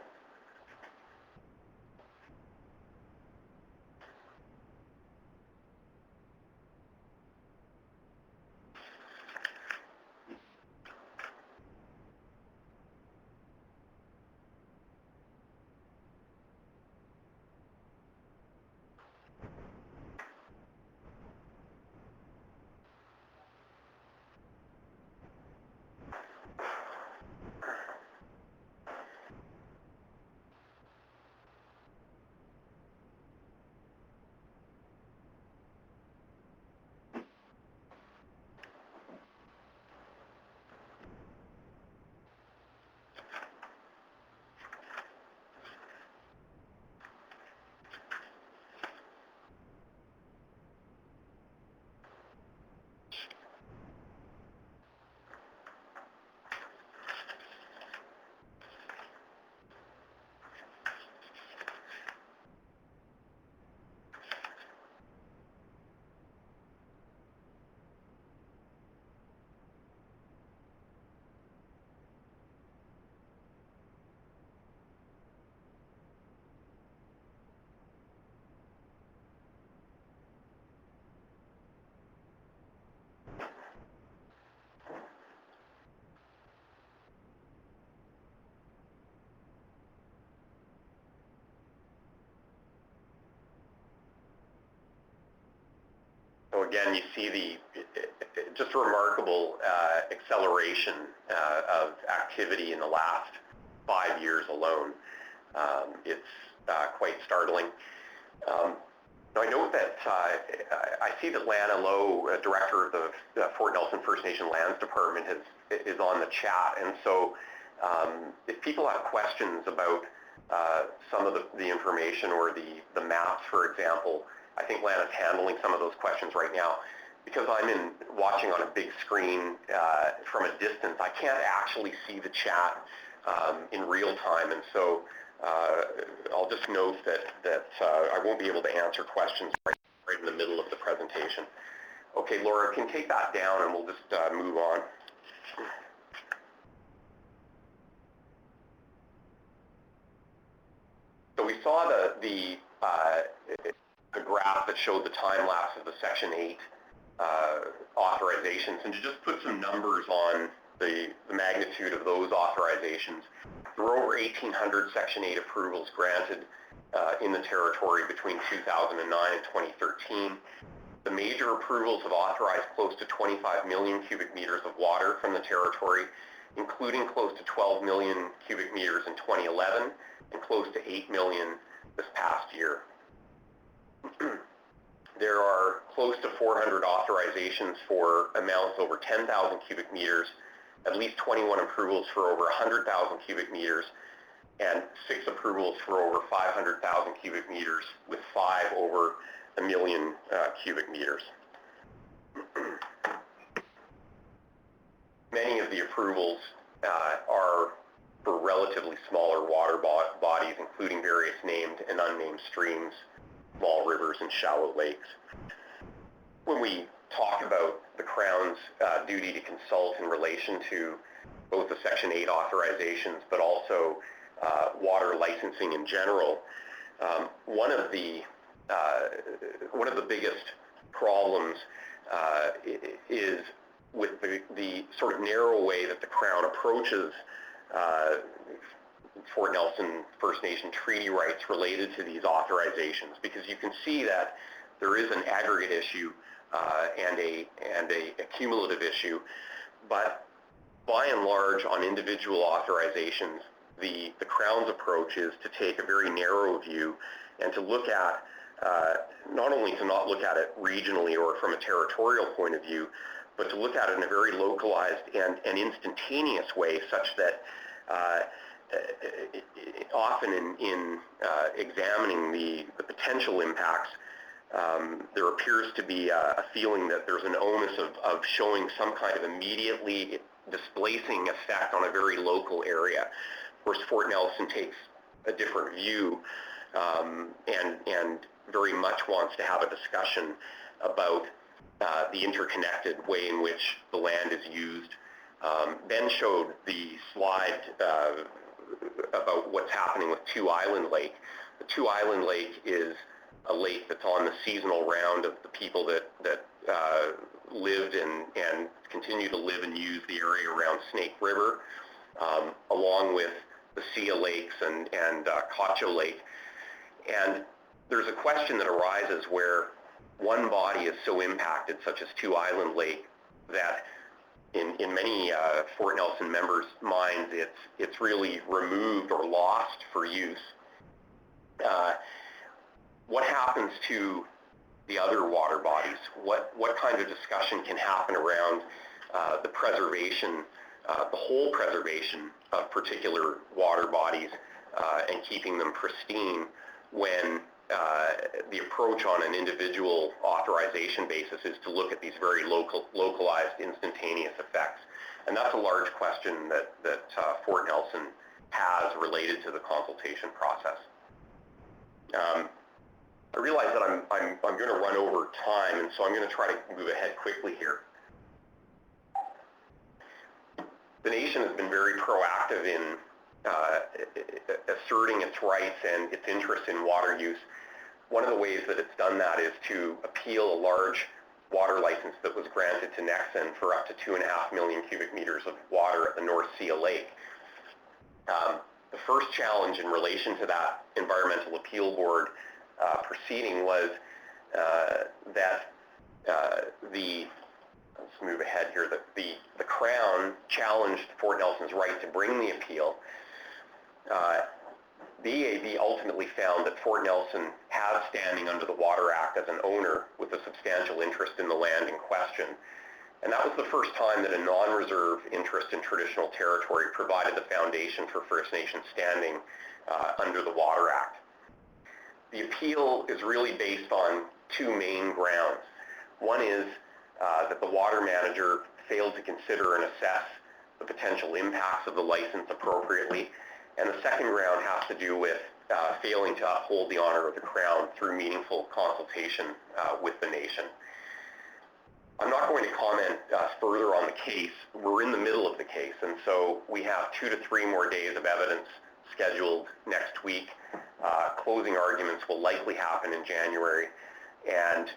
So again, you see just a remarkable acceleration of activity in the last 5 years alone. It's quite startling. Now I note that I see that Lana Lowe, Director of the Fort Nelson First Nation Lands Department, is on the chat, and so if people have questions about some of the information or the maps, for example, I think Lana's handling some of those questions right now. Because I'm watching on a big screen from a distance, I can't actually see the chat in real time, and so I'll just note that I won't be able to answer questions right in the middle of the presentation. Okay, Laura, can take that down and we'll just move on. So we saw the graph that showed the time lapse of the Section 8 authorizations, and to just put some numbers on the magnitude of those authorizations, there were over 1,800 Section 8 approvals granted in the territory between 2009 and 2013. The major approvals have authorized close to 25 million cubic meters of water from the territory, including close to 12 million cubic meters in 2011 and close to 8 million this past year. There are close to 400 authorizations for amounts over 10,000 cubic meters, at least 21 approvals for over 100,000 cubic meters, and 6 approvals for over 500,000 cubic meters, with 5 over 1 million cubic meters. Many of the approvals are for relatively smaller water bodies, including various named and unnamed streams, small rivers, and shallow lakes. When we talk about the Crown's duty to consult in relation to both the Section 8 authorizations, but also water licensing in general, one of the biggest problems is with the sort of narrow way that the Crown approaches Fort Nelson First Nation treaty rights related to these authorizations, because you can see that there is an aggregate issue and a cumulative issue, but by and large on individual authorizations, the Crown's approach is to take a very narrow view and to look at, not only to not look at it regionally or from a territorial point of view, but to look at it in a very localized and instantaneous way, such that often in examining the potential impacts, there appears to be a feeling that there's an onus of showing some kind of immediately displacing effect on a very local area. Of course, Fort Nelson takes a different view and very much wants to have a discussion about the interconnected way in which the land is used. Ben showed the slide about what's happening with Two Island Lake. The Two Island Lake is a lake that's on the seasonal round of the people that lived and continue to live and use the area around Snake River, along with the Sia Lakes and Cacho Lake. And there's a question that arises where one body is so impacted, such as Two Island Lake, that in many Fort Nelson members' minds, it's really removed or lost for use. What happens to the other water bodies? What kind of discussion can happen around the preservation, the whole preservation of particular water bodies and keeping them pristine when the approach on an individual authorization basis is to look at these very localized, instantaneous effects? And that's a large question that Fort Nelson has related to the consultation process. I realize that I'm going to run over time, and so I'm going to try to move ahead quickly here. The nation has been very proactive in asserting its rights and its interest in water use. One of the ways that it's done that is to appeal a large water license that was granted to Nexen for up to 2.5 million cubic meters of water at the North Sia Lake. The first challenge in relation to that Environmental Appeal Board proceeding was that let's move ahead here, the Crown challenged Fort Nelson's right to bring the appeal. The EAB ultimately found that Fort Nelson has standing under the Water Act as an owner with a substantial interest in the land in question. And that was the first time that a non-reserve interest in traditional territory provided the foundation for First Nation standing under the Water Act. The appeal is really based on two main grounds. One is that the water manager failed to consider and assess the potential impacts of the license appropriately. And the second ground has to do with failing to uphold the honor of the Crown through meaningful consultation with the nation. I'm not going to comment further on the case. We're in the middle of the case, and so we have 2 to 3 more days of evidence scheduled next week. Closing arguments will likely happen in January, and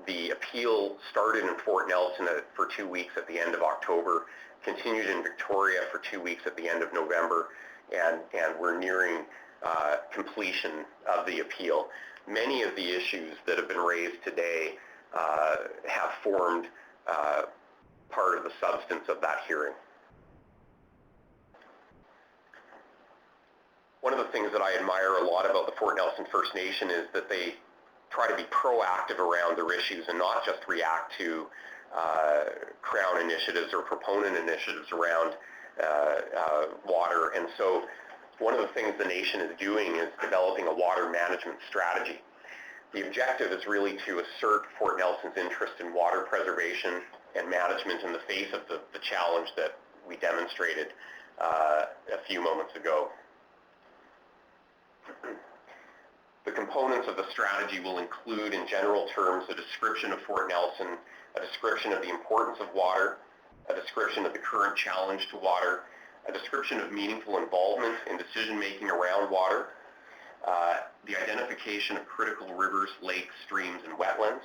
the appeal started in Fort Nelson for 2 weeks at the end of October, continued in Victoria for 2 weeks at the end of November, and we're nearing completion of the appeal. Many of the issues that have been raised today have formed part of the substance of that hearing. One of the things that I admire a lot about the Fort Nelson First Nation is that they try to be proactive around their issues and not just react to Crown initiatives or proponent initiatives around water. And so one of the things the nation is doing is developing a water management strategy. The objective is really to assert Fort Nelson's interest in water preservation and management in the face of the challenge that we demonstrated a few moments ago. The components of the strategy will include, in general terms, a description of Fort Nelson, a description of the importance of water, a description of the current challenge to water, a description of meaningful involvement in decision-making around water, the identification of critical rivers, lakes, streams, and wetlands,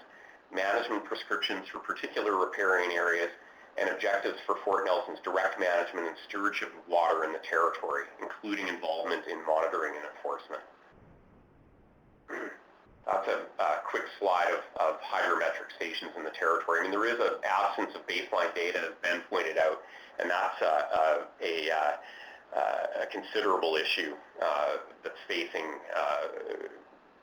management prescriptions for particular riparian areas, and objectives for Fort Nelson's direct management and stewardship of water in the territory, including involvement in monitoring and enforcement. That's a quick slide of hydrometric stations in the territory. I mean, there is an absence of baseline data, as Ben pointed out, and that's a considerable issue that's facing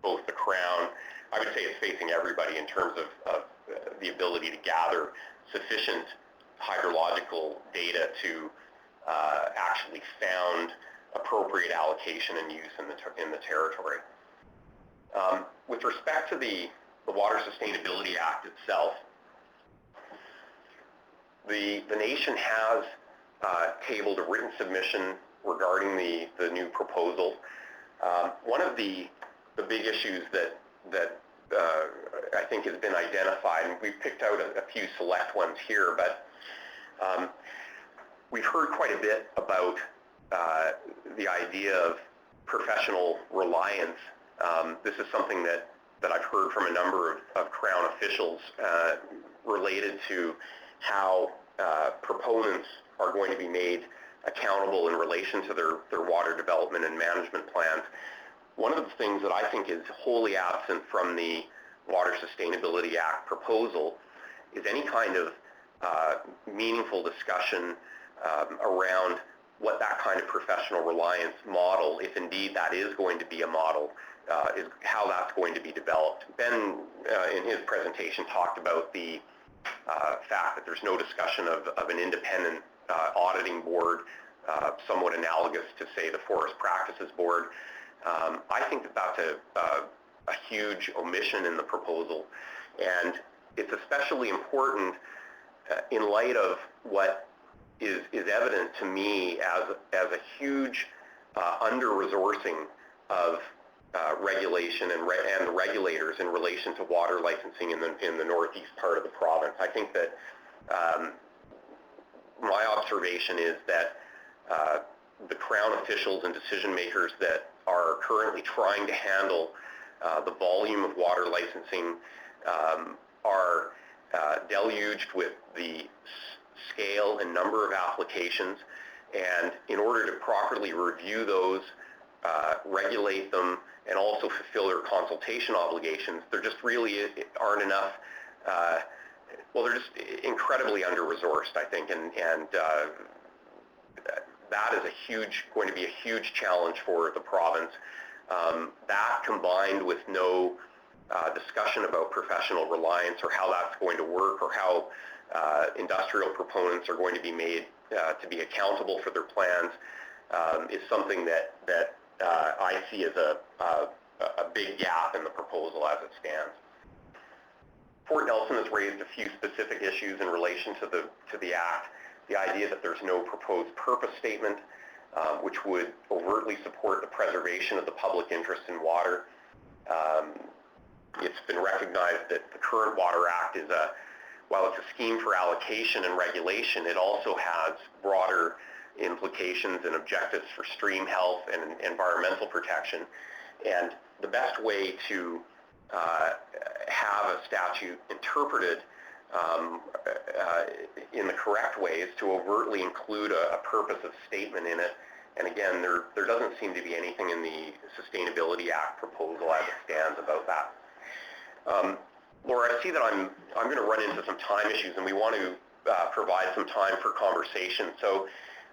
both the Crown. I would say it's facing everybody in terms of the ability to gather sufficient hydrological data to actually found appropriate allocation and use in the territory. With respect to the Water Sustainability Act itself, the nation has tabled a written submission regarding the new proposal. One of the big issues that I think has been identified, and we've picked out a few select ones here, but we've heard quite a bit about the idea of professional reliance. This is something that I've heard from a number of Crown officials related to how proponents are going to be made accountable in relation to their water development and management plans. One of the things that I think is wholly absent from the Water Sustainability Act proposal is any kind of meaningful discussion around what that kind of professional reliance model, if indeed that is going to be a model, is how that's going to be developed. Ben, in his presentation, talked about the fact that there's no discussion of an independent auditing board, somewhat analogous to, say, the Forest Practices Board. I think that that's a huge omission in the proposal, and it's especially important in light of what is evident to me as a huge under-resourcing of regulation and the regulators in relation to water licensing in the northeast part of the province. I think that my observation is that the Crown officials and decision makers that are currently trying to handle the volume of water licensing are deluged with the scale and number of applications, and in order to properly review those, regulate them, and also fulfill their consultation obligations, there just really aren't enough, well, they're just incredibly under-resourced, I think, and that is going to be a huge challenge for the province. That combined with no discussion about professional reliance or how that's going to work or how industrial proponents are going to be made to be accountable for their plans is something that I see as a big gap in the proposal as it stands. Fort Nelson has raised a few specific issues in relation to the Act. The idea that there's no proposed purpose statement, which would overtly support the preservation of the public interest in water. It's been recognized that the current Water Act is while it's a scheme for allocation and regulation, it also has broader implications and objectives for stream health and environmental protection. And the best way to have a statute interpreted in the correct way is to overtly include a purpose of statement in it. And again, there doesn't seem to be anything in the Sustainability Act proposal as it stands about that. Laura, I see that I'm going to run into some time issues, and we want to provide some time for conversation. So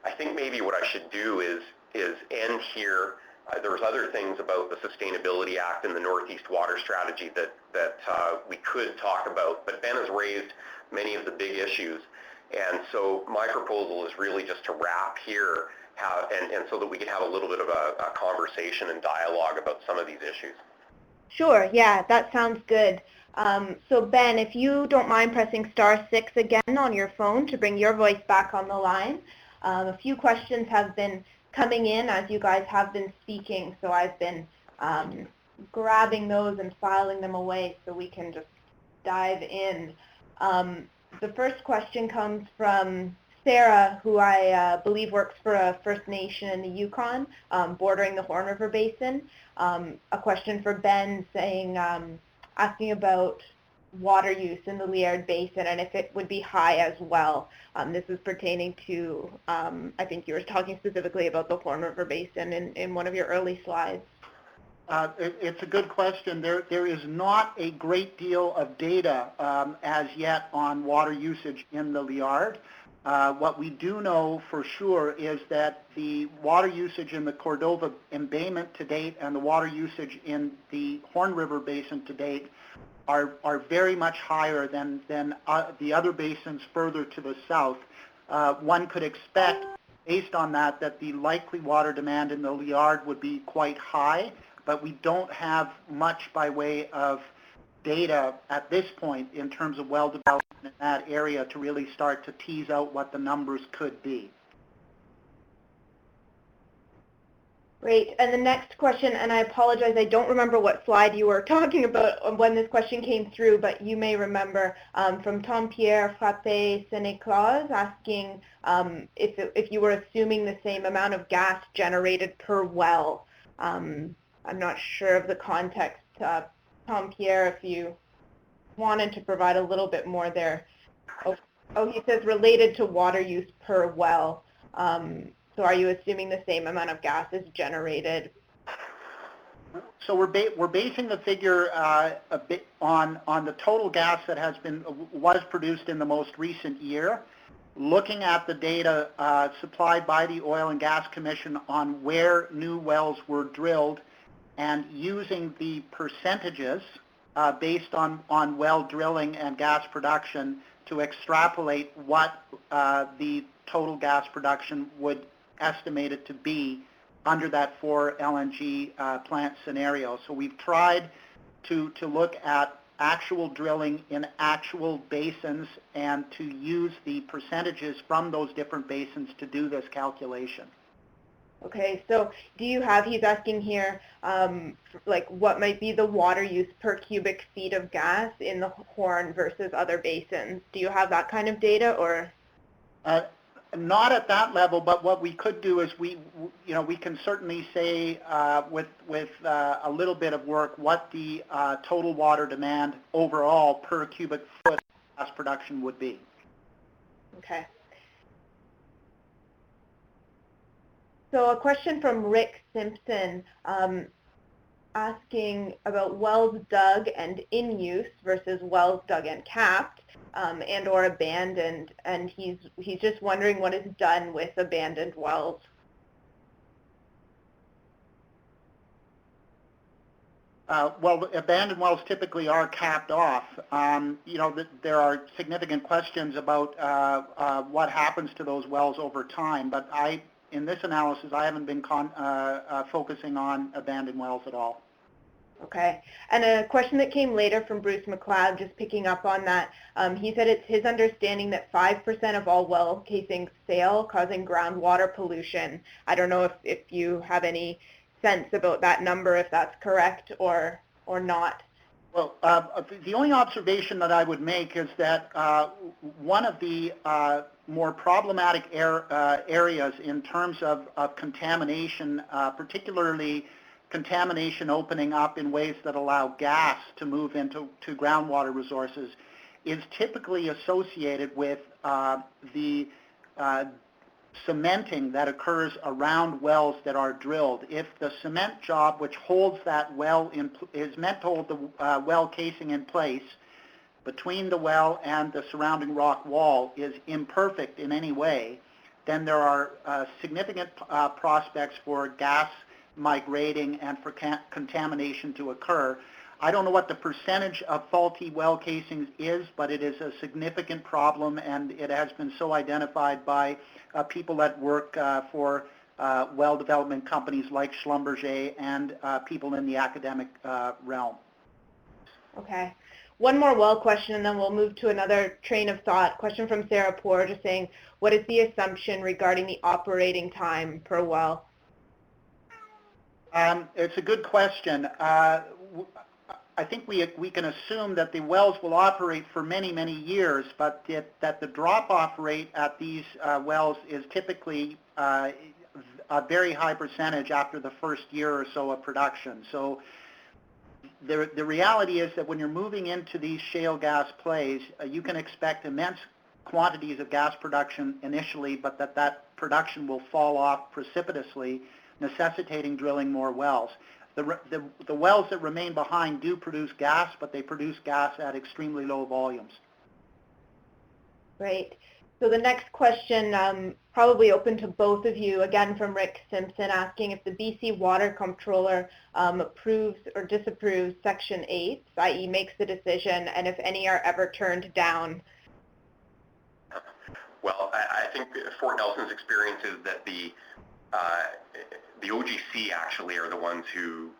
I think maybe what I should do is end here. There's other things about the Sustainability Act and the Northeast Water Strategy that we could talk about, but Ben has raised many of the big issues. And so my proposal is really just to wrap here and so that we can have a little bit of a conversation and dialogue about some of these issues. Sure, yeah, that sounds good. So Ben, if you don't mind pressing *6 again on your phone to bring your voice back on the line, A few questions have been coming in as you guys have been speaking, so I've been grabbing those and filing them away so we can just dive in. The first question comes from Sarah, who I believe works for a First Nation in the Yukon, bordering the Horn River Basin. A question for Ben saying, asking about water use in the Liard Basin and if it would be high as well. This is pertaining to, I think you were talking specifically about the Horn River Basin in one of your early slides. It's a good question. There is not a great deal of data as yet on water usage in the Liard. What we do know for sure is that the water usage in the Cordova embayment to date and the water usage in the Horn River Basin to date are very much higher than the other basins further to the south. One could expect, based on that the likely water demand in the Liard would be quite high, but we don't have much by way of data at this point in terms of well development in that area to really start to tease out what the numbers could be. Great. And the next question, and I apologize, I don't remember what slide you were talking about when this question came through, but you may remember from Tom-Pierre Frappé-Sénéclause asking if you were assuming the same amount of gas generated per well. I'm not sure of the context. Tom-Pierre, if you wanted to provide a little bit more there. Oh, he says related to water use per well. So are you assuming the same amount of gas is generated? So we're basing the figure a bit on the total gas that was produced in the most recent year, looking at the data supplied by the Oil and Gas Commission on where new wells were drilled, and using the percentages based on well drilling and gas production to extrapolate what the total gas production would estimate it to be under that 4 LNG plant scenario. So we've tried to look at actual drilling in actual basins and to use the percentages from those different basins to do this calculation. Okay, so do you have, he's asking here, like what might be the water use per cubic feet of gas in the Horn versus other basins? Do you have that kind of data, or? Not at that level, but what we could do is we can certainly say with a little bit of work what the total water demand overall per cubic foot of gas production would be. Okay. So a question from Rick Simpson asking about wells dug and in use versus wells dug and capped and or abandoned, and he's just wondering what is done with abandoned wells. Well, abandoned wells typically are capped off. There are significant questions about what happens to those wells over time, but in this analysis, I haven't been focusing on abandoned wells at all. Okay. And a question that came later from Bruce McLeod, just picking up on that, he said it's his understanding that 5% of all well casings fail, causing groundwater pollution. I don't know if you have any sense about that number, if that's correct or not. Well, the only observation that I would make is that one of the more problematic areas in terms of contamination, particularly contamination opening up in ways that allow gas to move into groundwater resources, is typically associated with the cementing that occurs around wells that are drilled. If the cement job, which holds that well is meant to hold the well casing in place between the well and the surrounding rock wall, is imperfect in any way, then there are significant prospects for gas migrating and for contamination to occur. I don't know what the percentage of faulty well casings is, but it is a significant problem, and it has been so identified by people that work for well development companies like Schlumberger and people in the academic realm. Okay. one more well question, and then we'll move to another train of thought. Question from Sarah Poor, just saying, what is the assumption regarding the operating time per well? It's a good question. I think we can assume that the wells will operate for many, many years, but that the drop-off rate at these wells is typically a very high percentage after the first year or so of production. So the reality is that when you're moving into these shale gas plays, you can expect immense quantities of gas production initially, but that production will fall off precipitously, necessitating drilling more wells. The wells that remain behind do produce gas, but they produce gas at extremely low volumes. Great. So the next question, probably open to both of you, again from Rick Simpson, asking if the BC Water Comptroller approves or disapproves Section 8, i.e. makes the decision, and if any are ever turned down. Well, I think Fort Nelson's experience is that the OGC actually are the ones who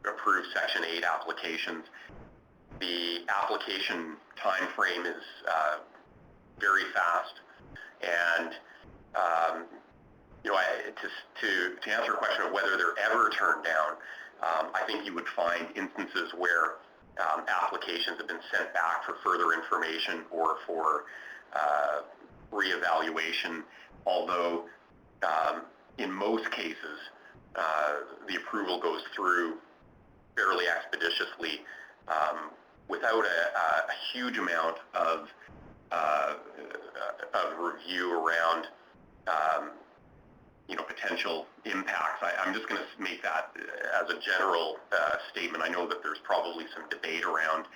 approve Section 8 applications. The application time frame is very fast, and you know, to answer a question of whether they're ever turned down, I think you would find instances where applications have been sent back for further information or for reevaluation, although in most cases the approval goes through fairly expeditiously without a huge amount of review around you know, potential impacts. I'm just going to make that as a general statement. I know that there's probably some debate around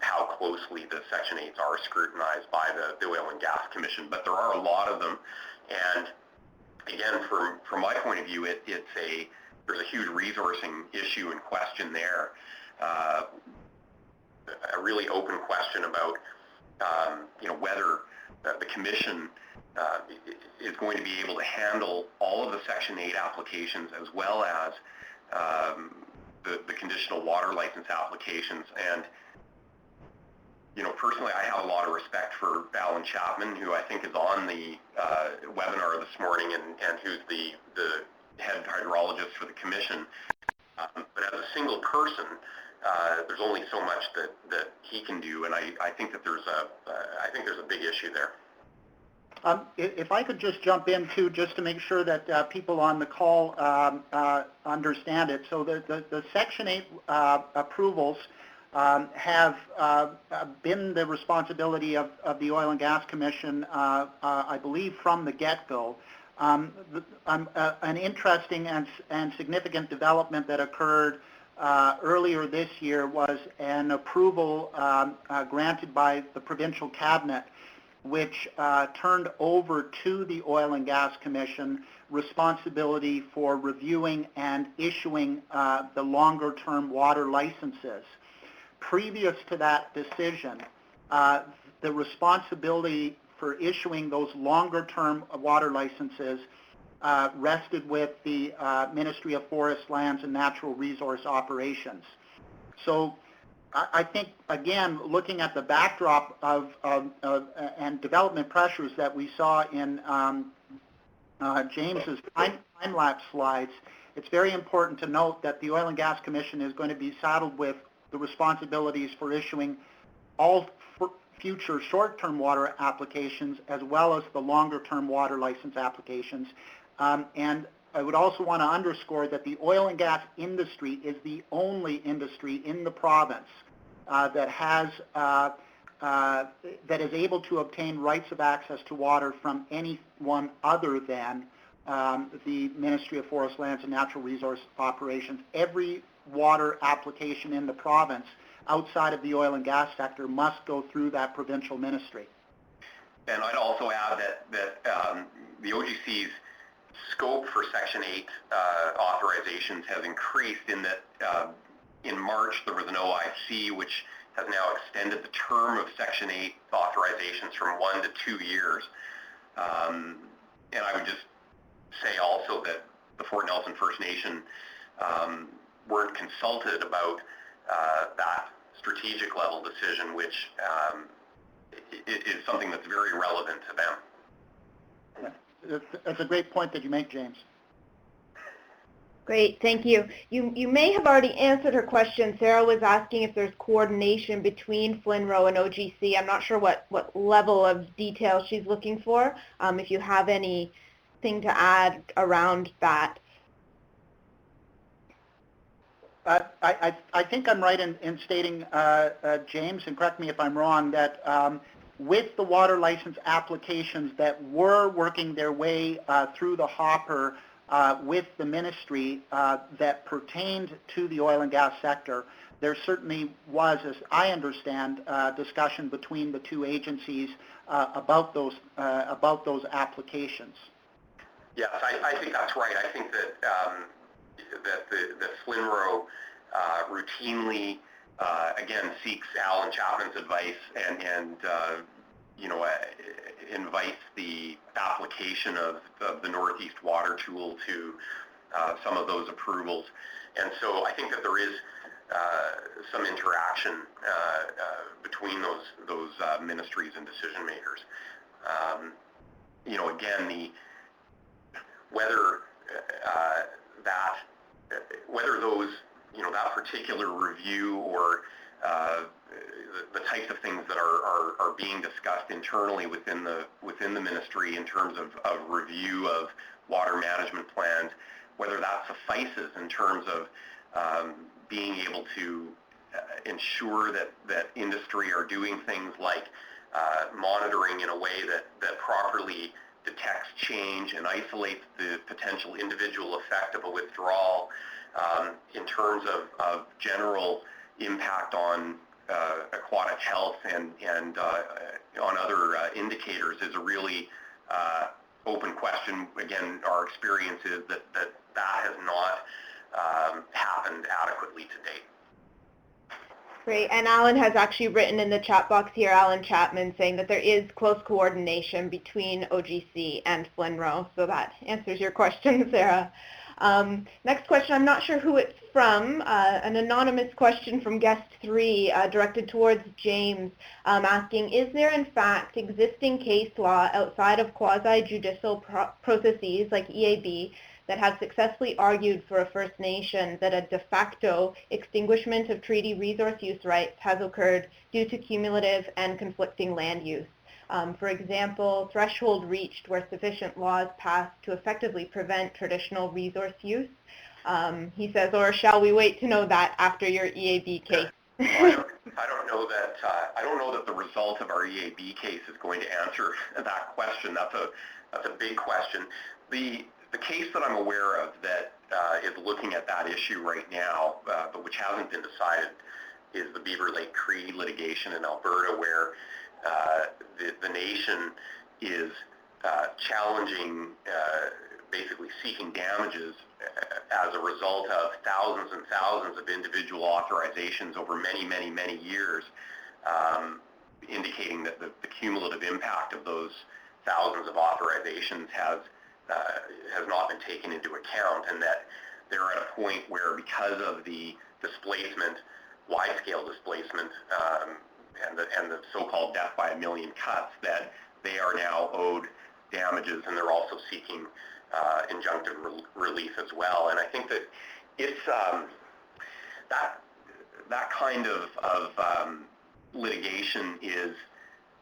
how closely the Section 8s are scrutinized by the Oil and Gas Commission, but there are a lot of them. And again, from my point of view, there's a huge resourcing issue in question there. A really open question about you know, whether the Commission is going to be able to handle all of the Section 8 applications as well as the conditional water license applications. And you know, personally, I have a lot of respect for Alan Chapman, who I think is on the webinar this morning, and who's the head hydrologist for the Commission. But as a single person, there's only so much that he can do, and I think that there's a big issue there. If I could just jump in too, just to make sure that people on the call understand it. So the Section 8 approvals have been the responsibility of the Oil and Gas Commission, I believe, from the get-go. An interesting and significant development that occurred earlier this year was an approval granted by the Provincial Cabinet, which turned over to the Oil and Gas Commission responsibility for reviewing and issuing the longer-term water licenses. Previous to that decision, the responsibility for issuing those longer-term water licenses rested with the Ministry of Forests, Lands and Natural Resource Operations. So I think, again, looking at the backdrop of and development pressures that we saw in James's time-lapse slides, it's very important to note that the Oil and Gas Commission is going to be saddled with the responsibilities for issuing all future short-term water applications as well as the longer-term water license applications. And I would also want to underscore that the oil and gas industry is the only industry in the province that is able to obtain rights of access to water from anyone other than the Ministry of Forests, Lands and Natural Resource Operations. Every water application in the province outside of the oil and gas sector must go through that provincial ministry. And I'd also add that the OGC's scope for Section 8 authorizations has increased in that in March there was an OIC which has now extended the term of Section 8 authorizations from 1 to 2 years. And I would just say also that the Fort Nelson First Nation weren't consulted about that strategic level decision, which is something that's very relevant to them. That's a great point that you make, James. Great, thank you. You may have already answered her question. Sarah was asking if there's coordination between FNRO and OGC. I'm not sure what level of detail she's looking for. If you have anything to add around that. I think I'm right in stating, James, and correct me if I'm wrong, that with the water license applications that were working their way through the hopper with the ministry that pertained to the oil and gas sector, there certainly was, as I understand, discussion between the two agencies about those applications. Yes, I think that's right. I think that that FNRO routinely, again, seeks Alan Chapman's advice and you know, invites the application of the Northeast Water Tool to some of those approvals. And so I think that there is some interaction between those ministries and decision makers. You know, again, whether those, you know, that particular review or the types of things that are being discussed internally within the ministry in terms of review of water management plans, whether that suffices in terms of being able to ensure that industry are doing things like monitoring in a way that properly detects change and isolates the potential individual effect of a withdrawal in terms of general impact on aquatic health and on other indicators is a really open question. Again, our experience is that has not happened adequately to date. Great, and Alan has actually written in the chat box here, Alan Chapman, saying that there is close coordination between OGC and FNRO, so that answers your question, Sarah. Next question, I'm not sure who it's from, an anonymous question from guest 3 directed towards James, asking, is there in fact existing case law outside of quasi-judicial processes like EAB that have successfully argued for a First Nation that a de facto extinguishment of treaty resource use rights has occurred due to cumulative and conflicting land use? For example, threshold reached where sufficient laws passed to effectively prevent traditional resource use. He says, or shall we wait to know that after your EAB case? I don't know that the result of our EAB case is going to answer that question. That's a big question. The case that I'm aware of that is looking at that issue right now, but which hasn't been decided, is the Beaver Lake Cree litigation in Alberta, where the nation is challenging, basically seeking damages as a result of thousands and thousands of individual authorizations over many, many, many years, indicating that the cumulative impact of those thousands of authorizations has not been taken into account, and that they're at a point where, because of the displacement, wide-scale displacement, and the so-called death by a million cuts, that they are now owed damages, and they're also seeking injunctive relief as well. And I think that it's that kind of litigation is,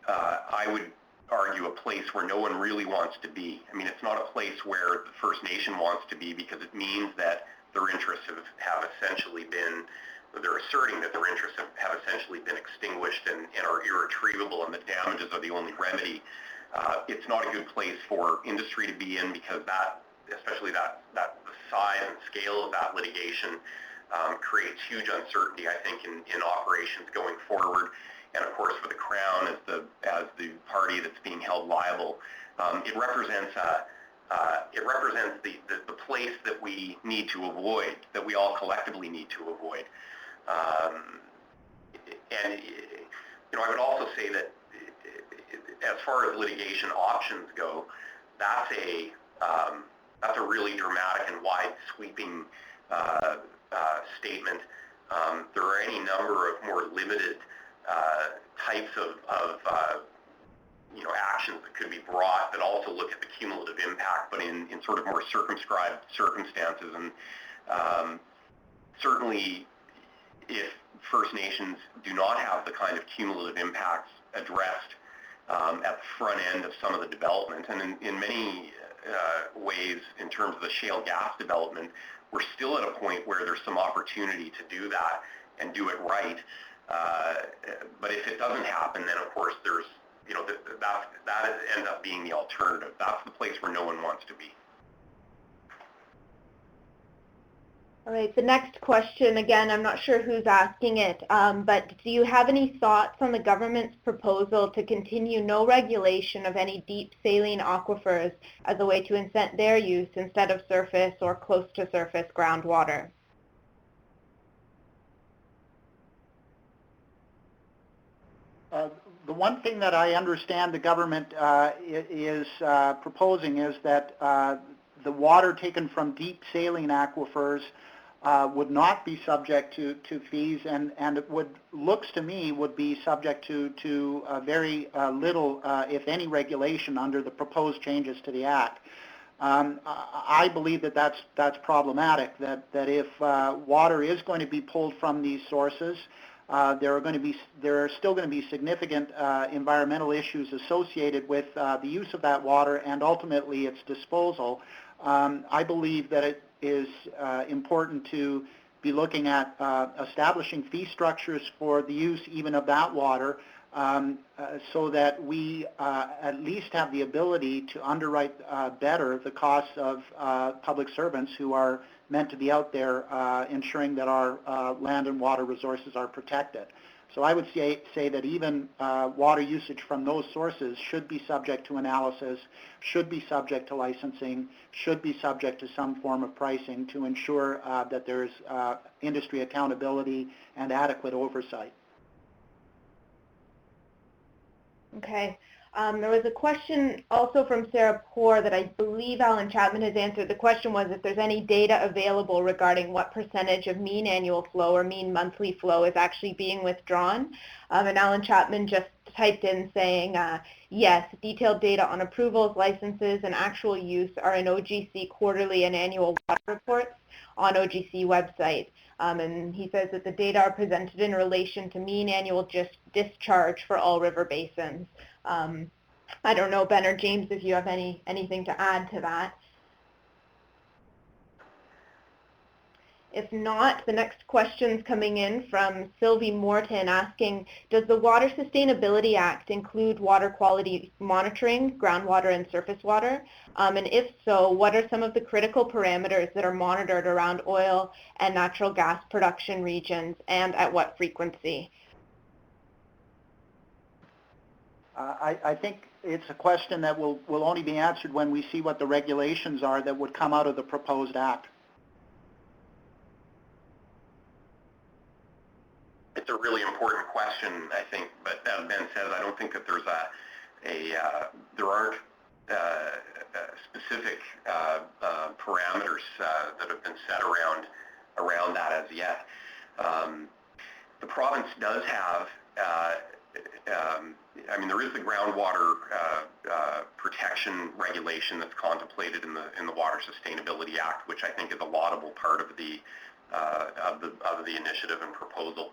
I would argue, a place where no one really wants to be. I mean, it's not a place where the First Nation wants to be, because it means that their interests have essentially been, they're asserting that their interests have essentially been extinguished and are irretrievable, and that damages are the only remedy. It's not a good place for industry to be in, because especially the size and scale of that litigation creates huge uncertainty, I think, in operations going forward. And of course, for the Crown as the party that's being held liable, it represents the place that we need to avoid, that we all collectively need to avoid. And you know, I would also say that as far as litigation options go, that's a really dramatic and wide-sweeping statement there are any number of more limited types of actions that could be brought that also look at the cumulative impact, but in sort of more circumscribed circumstances. And certainly, if First Nations do not have the kind of cumulative impacts addressed at the front end of some of the development, and in many ways, in terms of the shale gas development, we're still at a point where there's some opportunity to do that and do it right. But if it doesn't happen, then of course there's, that ends up being the alternative. That's the place where no one wants to be. All right, the next question, again, I'm not sure who's asking it, but do you have any thoughts on the government's proposal to continue no regulation of any deep saline aquifers as a way to incent their use instead of surface or close to surface groundwater? The one thing that I understand the government is proposing is that the water taken from deep saline aquifers would not be subject to fees, and it looks to me would be subject to very little, if any, regulation under the proposed changes to the Act. I believe that that's problematic, that if water is going to be pulled from these sources, there are still going to be significant environmental issues associated with the use of that water and ultimately its disposal. I believe that it is important to be looking at establishing fee structures for the use even of that water, so that we at least have the ability to underwrite better the costs of public servants who are meant to be out there ensuring that our land and water resources are protected. So I would say that even water usage from those sources should be subject to analysis, should be subject to licensing, should be subject to some form of pricing to ensure that there's industry accountability and adequate oversight. Okay. There was a question also from Sarah Poor that I believe Alan Chapman has answered. The question was if there's any data available regarding what percentage of mean annual flow or mean monthly flow is actually being withdrawn. And Alan Chapman just typed in saying, yes, detailed data on approvals, licenses, and actual use are in OGC quarterly and annual water reports on OGC website. And he says that the data are presented in relation to mean annual discharge for all river basins. I don't know, Ben or James, if you have anything to add to that. If not, the next question's coming in from Sylvie Morton asking, does the Water Sustainability Act include water quality monitoring, groundwater and surface water? And if so, what are some of the critical parameters that are monitored around oil and natural gas production regions, and at what frequency? I think it's a question that will only be answered when we see what the regulations are that would come out of the proposed Act. It's a really important question, I think, but as Ben says, I don't think that there's there aren't specific parameters that have been set around that as yet. The province does have, there is the groundwater protection regulation that's contemplated in the Water Sustainability Act, which I think is a laudable part of the initiative and proposal.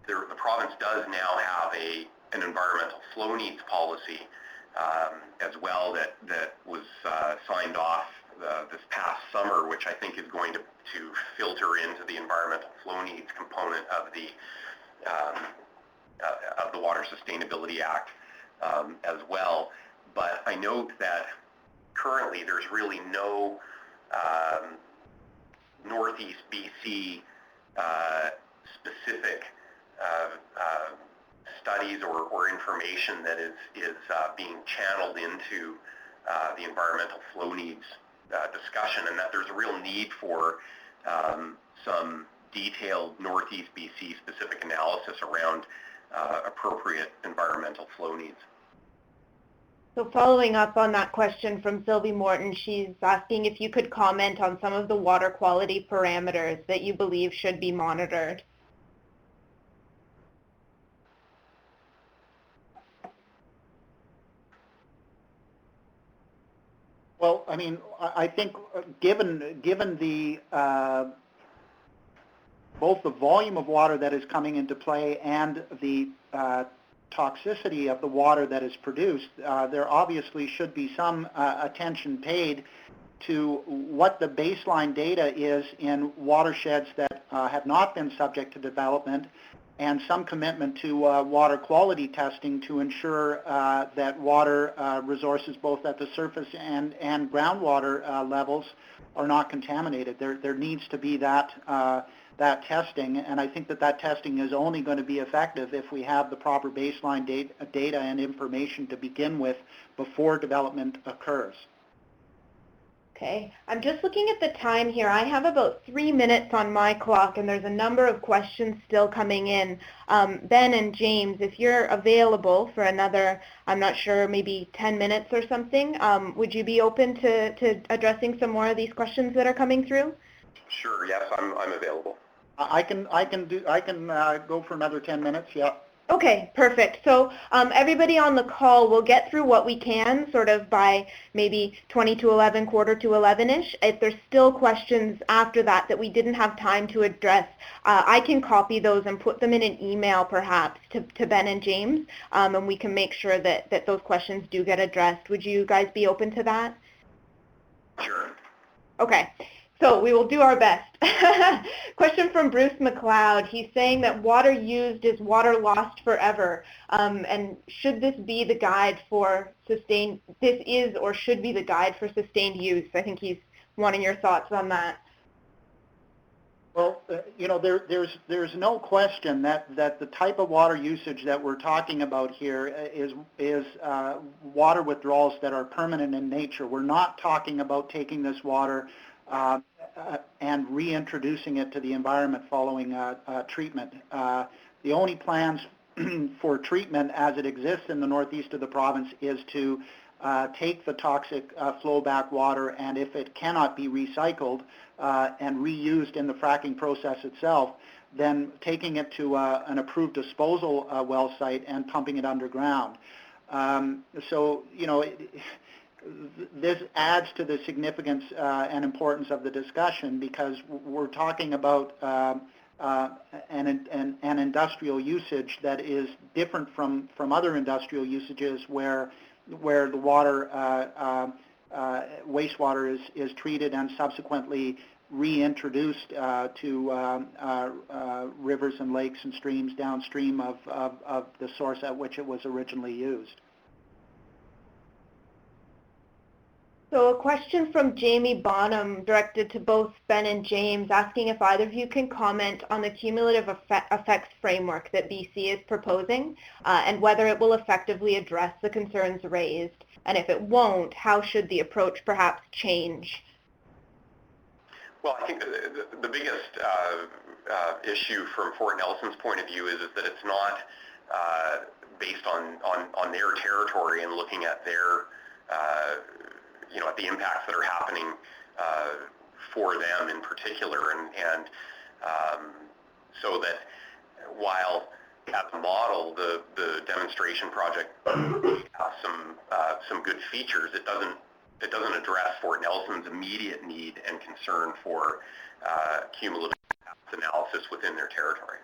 The province does now have an environmental flow needs policy as well that was signed off this past summer, which I think is going to filter into the environmental flow needs component of the Water Sustainability Act as well. But I note that currently there's really no Northeast BC specific studies or information that is being channeled into the environmental flow needs discussion, and that there's a real need for some detailed Northeast BC specific analysis around appropriate environmental flow needs. So following up on that question from Sylvie Morton, she's asking if you could comment on some of the water quality parameters that you believe should be monitored. Well, I mean, I think given the both the volume of water that is coming into play and the toxicity of the water that is produced, there obviously should be some attention paid to what the baseline data is in watersheds that have not been subject to development, and some commitment to water quality testing to ensure that water resources both at the surface and groundwater levels are not contaminated. There needs to be that testing, and I think that testing is only going to be effective if we have the proper baseline data and information to begin with before development occurs. Okay, I'm just looking at the time here. I have about 3 minutes on my clock, and there's a number of questions still coming in. Ben and James, if you're available for another, I'm not sure, maybe 10 minutes or something, would you be open to addressing some more of these questions that are coming through? Sure. Yes, I'm available. I can go for another 10 minutes. Yeah. Okay, perfect. So everybody on the call will get through what we can sort of by maybe 20 to 11, quarter to 11-ish. If there's still questions after that we didn't have time to address, I can copy those and put them in an email perhaps to Ben and James, and we can make sure that those questions do get addressed. Would you guys be open to that? Sure. Okay. So we will do our best. Question from Bruce McLeod. He's saying that water used is water lost forever. And should this be the guide for sustained, this is or should be the guide for sustained use? I think he's wanting your thoughts on that. Well, you know, there's no question that the type of water usage that we're talking about here is water withdrawals that are permanent in nature. We're not talking about taking this water and reintroducing it to the environment following treatment. The only plans for treatment as it exists in the northeast of the province is to take the toxic flowback water, and if it cannot be recycled and reused in the fracking process itself, then taking it to an approved disposal well site and pumping it underground. So, you know, this adds to the significance and importance of the discussion, because we're talking about an industrial usage that is different from other industrial usages where the water, wastewater is treated and subsequently reintroduced to rivers and lakes and streams downstream of the source at which it was originally used. So a question from Jamie Bonham directed to both Ben and James, asking if either of you can comment on the cumulative effects framework that BC is proposing and whether it will effectively address the concerns raised. And if it won't, how should the approach perhaps change? Well, I think the biggest issue from Fort Nelson's point of view is that it's not based on their territory and looking at their you know, at the impacts that are happening for them in particular, and so that while at the model the demonstration project has some good features, it doesn't address Fort Nelson's immediate need and concern for cumulative analysis within their territory.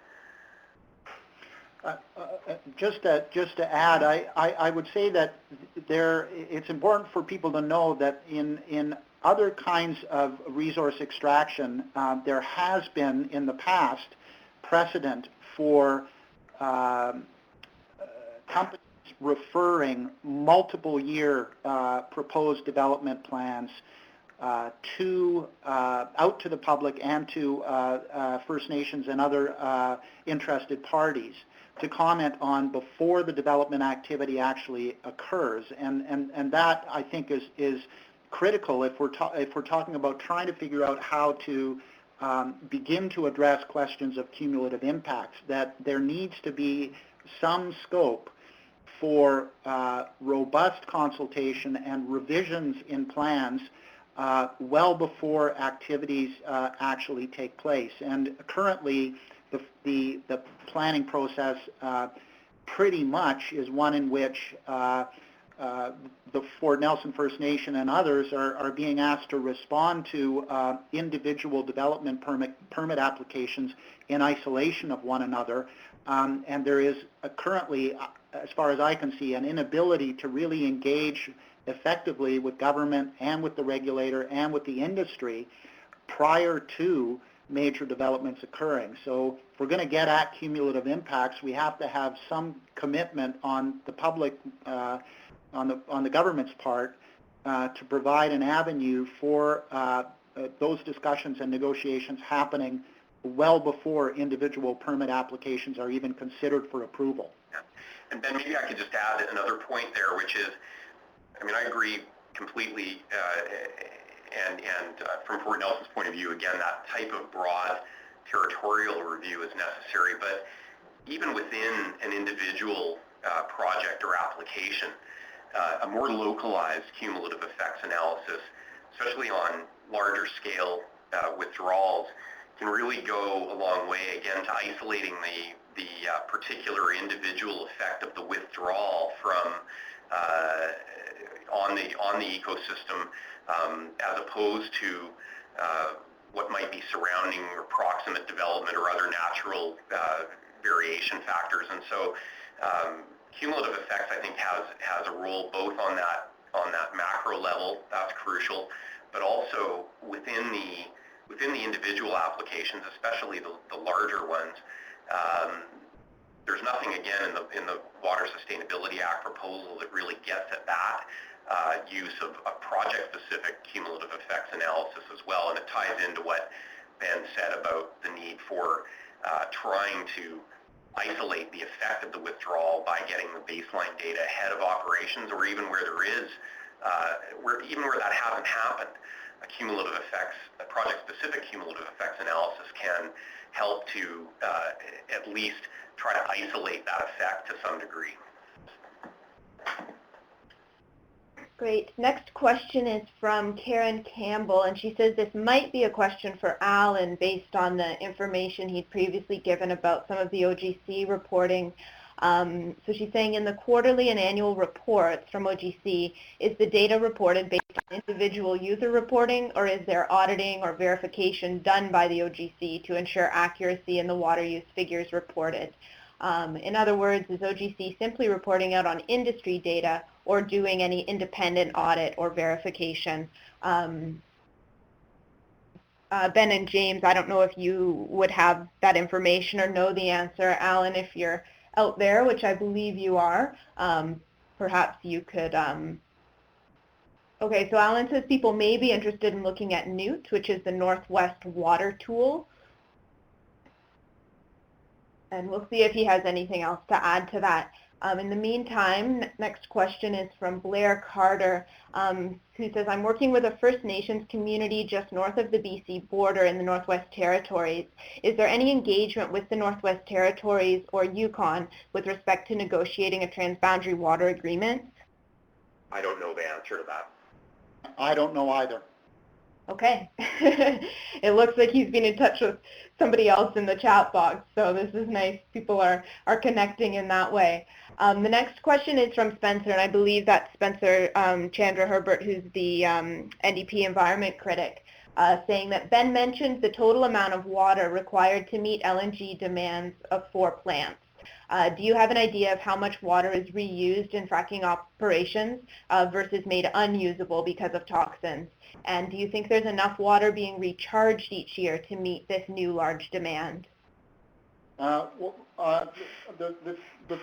Just to add, I would say that it's important for people to know that in other kinds of resource extraction, there has been in the past precedent for companies referring multiple year proposed development plans out to the public and to First Nations and other interested parties to comment on before the development activity actually occurs, and that I think is critical if we're talking about trying to figure out how to begin to address questions of cumulative impacts. That there needs to be some scope for robust consultation and revisions in plans well before activities actually take place. And currently, the planning process pretty much is one in which the Fort Nelson First Nation and others are being asked to respond to individual development permit applications in isolation of one another. And there is currently, as far as I can see, an inability to really engage effectively with government and with the regulator and with the industry prior to major developments occurring. So if we're going to get at cumulative impacts, we have to have some commitment on the public, on the government's part, to provide an avenue for those discussions and negotiations happening well before individual permit applications are even considered for approval. Yeah. And Ben, maybe I could just add another point there, which is, I mean, I agree completely, and from Fort Nelson's point of view, again, that type of broad territorial review is necessary, but even within an individual project or application, a more localized cumulative effects analysis, especially on larger scale withdrawals, can really go a long way, again, to isolating the particular individual effect of the withdrawal from on the ecosystem, as opposed to what might be surrounding or proximate development or other natural variation factors. And so cumulative effects, I think, has a role both on that macro level, that's crucial, but also within the individual applications, especially the larger ones. There's nothing, again, in the Water Sustainability Act proposal that really gets at that use of a project-specific cumulative effects analysis as well, and it ties into what Ben said about the need for trying to isolate the effect of the withdrawal by getting the baseline data ahead of operations, or even where there is, where that hasn't happened. A project-specific cumulative effects analysis can help to at least try to isolate that effect to some degree. Great. Next question is from Karen Campbell, and she says this might be a question for Alan based on the information he'd previously given about some of the OGC reporting. So she's saying, in the quarterly and annual reports from OGC, is the data reported based on individual user reporting, or is there auditing or verification done by the OGC to ensure accuracy in the water use figures reported? In other words, is OGC simply reporting out on industry data or doing any independent audit or verification? Ben and James, I don't know if you would have that information or know the answer. Alan, if you're out there, which I believe you are, perhaps you could... Okay, so Alan says people may be interested in looking at NEWT, which is the Northwest Water Tool. And we'll see if he has anything else to add to that. In the meantime, next question is from Blair Carter, who says, I'm working with a First Nations community just north of the BC border in the Northwest Territories. Is there any engagement with the Northwest Territories or Yukon with respect to negotiating a transboundary water agreement? I don't know the answer to that. I don't know either. Okay. It looks like he's been in touch with somebody else in the chat box, so this is nice. People are connecting in that way. The next question is from Spencer, and I believe that's Spencer Chandra Herbert, who's the NDP environment critic, saying that Ben mentioned the total amount of water required to meet LNG demands of 4 plants. Do you have an idea of how much water is reused in fracking operations versus made unusable because of toxins? And do you think there's enough water being recharged each year to meet this new large demand? The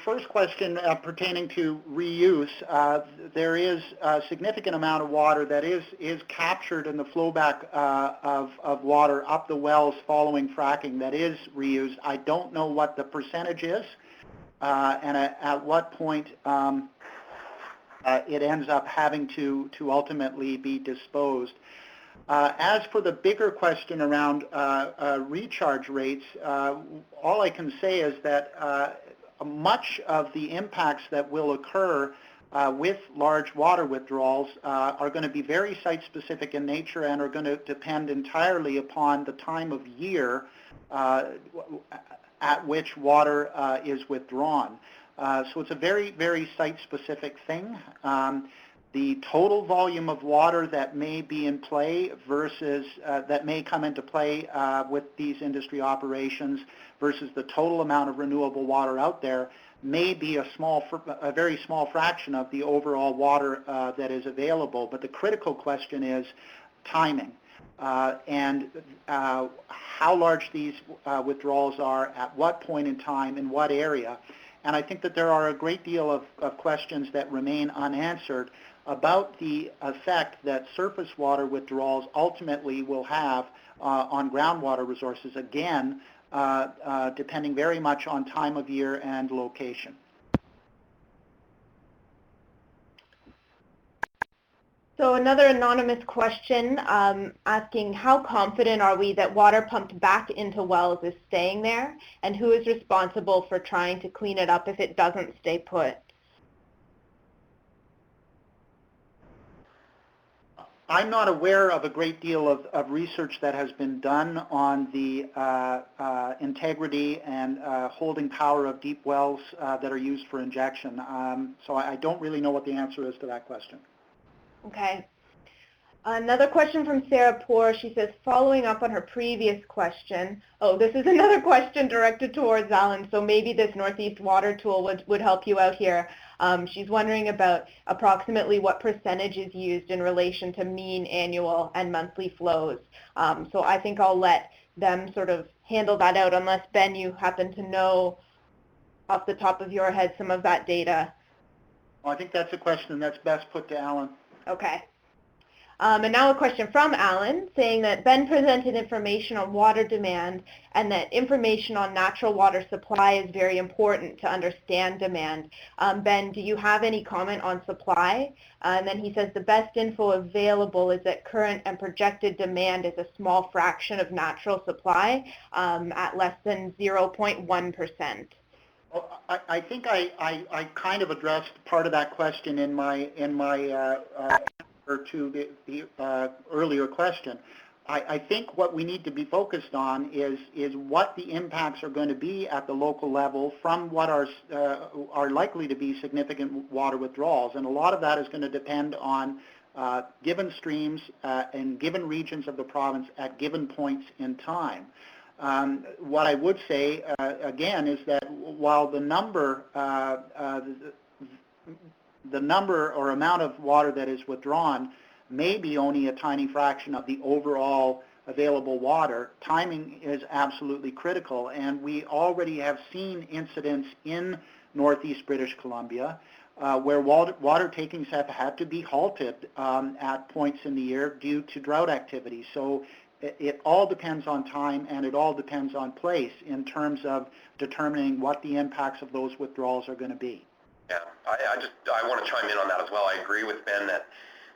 first question pertaining to reuse, there is a significant amount of water that is captured in the flowback of water up the wells following fracking that is reused. I don't know what the percentage is and at what point it ends up having to ultimately be disposed. As for the bigger question around recharge rates, all I can say is that much of the impacts that will occur with large water withdrawals are going to be very site-specific in nature and are going to depend entirely upon the time of year at which water is withdrawn. So it's a very, very site-specific thing. The total volume of water that may be in play versus that may come into play with these industry operations versus the total amount of renewable water out there may be a very small fraction of the overall water that is available. But the critical question is timing and how large these withdrawals are, at what point in time, in what area. And I think that there are a great deal of questions that remain unanswered about the effect that surface water withdrawals ultimately will have on groundwater resources, again, depending very much on time of year and location. So another anonymous question asking, how confident are we that water pumped back into wells is staying there, and who is responsible for trying to clean it up if it doesn't stay put? I'm not aware of a great deal of research that has been done on the integrity and holding power of deep wells that are used for injection. So I don't really know what the answer is to that question. Okay. Another question from Sarah Poor. She says, following up on her previous question, oh, this is another question directed towards Alan, so maybe this Northeast Water Tool would help you out here. She's wondering about approximately what percentage is used in relation to mean annual and monthly flows. So I think I'll let them sort of handle that out, unless, Ben, you happen to know off the top of your head some of that data. Well, I think that's a question that's best put to Alan. Okay. And now a question from Alan saying that Ben presented information on water demand and that information on natural water supply is very important to understand demand. Ben, do you have any comment on supply? And then he says the best info available is that current and projected demand is a small fraction of natural supply at less than 0.1%. Well, I think I kind of addressed part of that question in my to the earlier question. I think what we need to be focused on is what the impacts are going to be at the local level from what are likely to be significant water withdrawals, and a lot of that is going to depend on given streams and given regions of the province at given points in time. What I would say again is that while the number or amount of water that is withdrawn may be only a tiny fraction of the overall available water, timing is absolutely critical, and we already have seen incidents in Northeast British Columbia where water takings have had to be halted at points in the year due to drought activity. So it all depends on time, and it all depends on place in terms of determining what the impacts of those withdrawals are going to be. Yeah, I want to chime in on that as well. I agree with Ben that,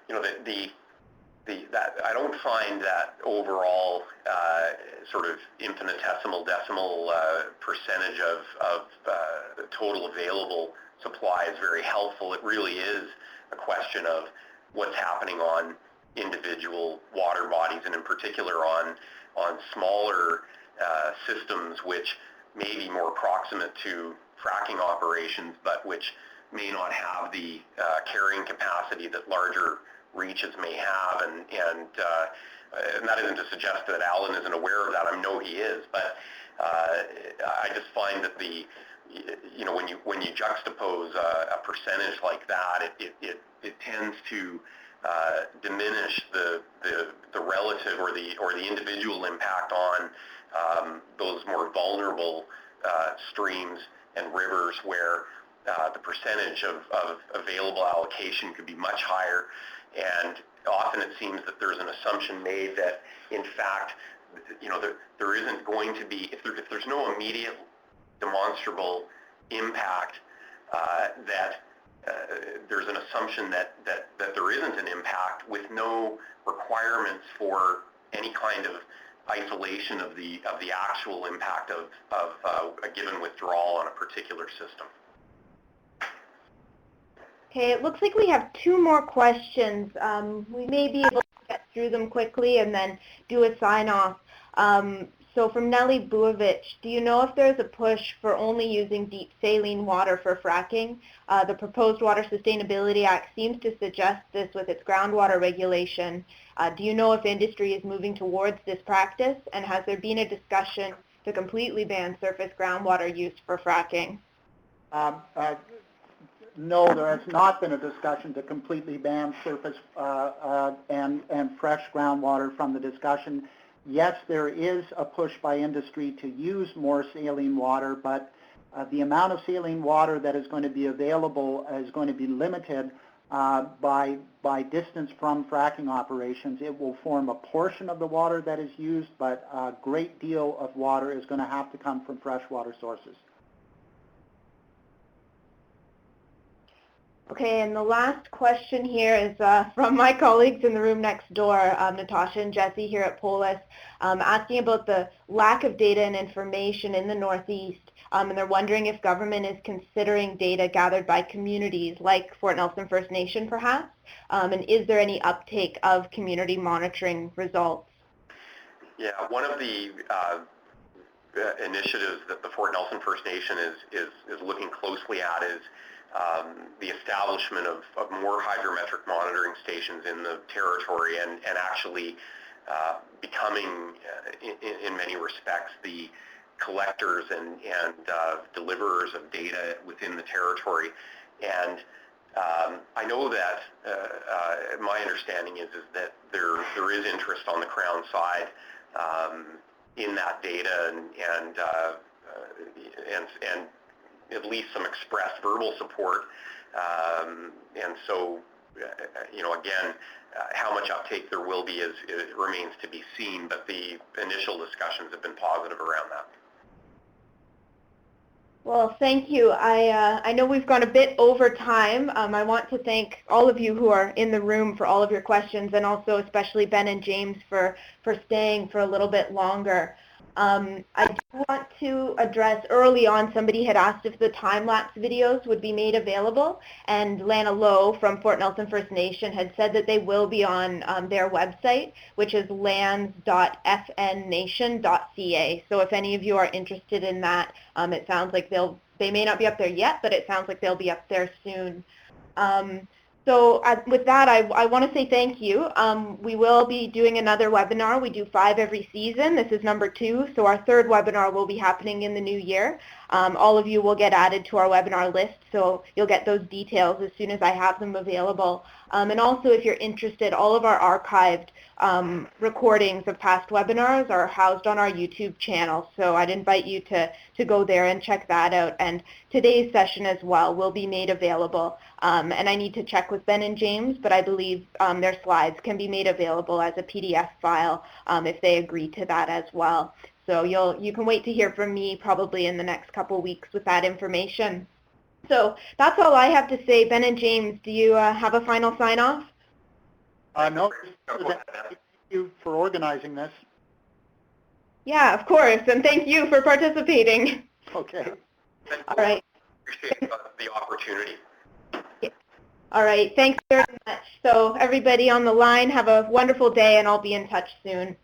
you know, that I don't find that overall sort of infinitesimal decimal percentage of the total available supply is very helpful. It really is a question of what's happening on individual water bodies, and in particular on smaller systems which may be more proximate to fracking operations, but which may not have the carrying capacity that larger reaches may have, and that isn't to suggest that Alan isn't aware of that. I know he is, but I just find that when you juxtapose a percentage like that, it tends to diminish the relative or the individual impact on those more vulnerable streams and rivers where the percentage of available allocation could be much higher. And often it seems that there's an assumption made that, in fact, you know, there isn't going to be, if there's no immediate demonstrable impact, that there's an assumption that there isn't an impact with no requirements for any kind of isolation of the actual impact of a given withdrawal on a particular system. Okay, it looks like we have 2 more questions. We may be able to get through them quickly and then do a sign-off. So from Nelly Buovich, do you know if there's a push for only using deep saline water for fracking? The proposed Water Sustainability Act seems to suggest this with its groundwater regulation. Do you know if industry is moving towards this practice, and has there been a discussion to completely ban surface groundwater use for fracking? No, there has not been a discussion to completely ban surface and fresh groundwater from the discussion. Yes, there is a push by industry to use more saline water, but the amount of saline water that is going to be available is going to be limited by distance from fracking operations. It will form a portion of the water that is used, but a great deal of water is going to have to come from freshwater sources. Okay, and the last question here is from my colleagues in the room next door, Natasha and Jesse here at POLIS, asking about the lack of data and information in the Northeast, and they're wondering if government is considering data gathered by communities like Fort Nelson First Nation perhaps, and is there any uptake of community monitoring results? Yeah, one of the initiatives that the Fort Nelson First Nation is looking closely at is the establishment of more hydrometric monitoring stations in the territory and actually becoming, in many respects, the collectors and deliverers of data within the territory. And I know that my understanding is that there is interest on the Crown side in that data and at least some expressed verbal support, and so, you know, again, how much uptake there will be it remains to be seen, but the initial discussions have been positive around that. Well, thank you. I know we've gone a bit over time. I want to thank all of you who are in the room for all of your questions, and also especially Ben and James for staying for a little bit longer. I do want to address early on, somebody had asked if the time-lapse videos would be made available, and Lana Lowe from Fort Nelson First Nation had said that they will be on their website, which is lands.fnnation.ca. So if any of you are interested in that, it sounds like they may not be up there yet, but it sounds like they'll be up there soon. So with that, I want to say thank you. We will be doing another webinar. We do 5 every season. This is number 2, so our 3rd webinar will be happening in the new year. All of you will get added to our webinar list, so you'll get those details as soon as I have them available. And also, if you're interested, all of our archived recordings of past webinars are housed on our YouTube channel, so I'd invite you to go there and check that out. And today's session as well will be made available. And I need to check with Ben and James, but I believe their slides can be made available as a PDF file if they agree to that as well. So you can wait to hear from me probably in the next couple weeks with that information. So that's all I have to say. Ben and James, do you have a final sign-off? No, thank you for organizing this. Yeah, of course, and thank you for participating. Okay. All right. Appreciate the opportunity. Yeah. All right, thanks very much. So everybody on the line, have a wonderful day, and I'll be in touch soon.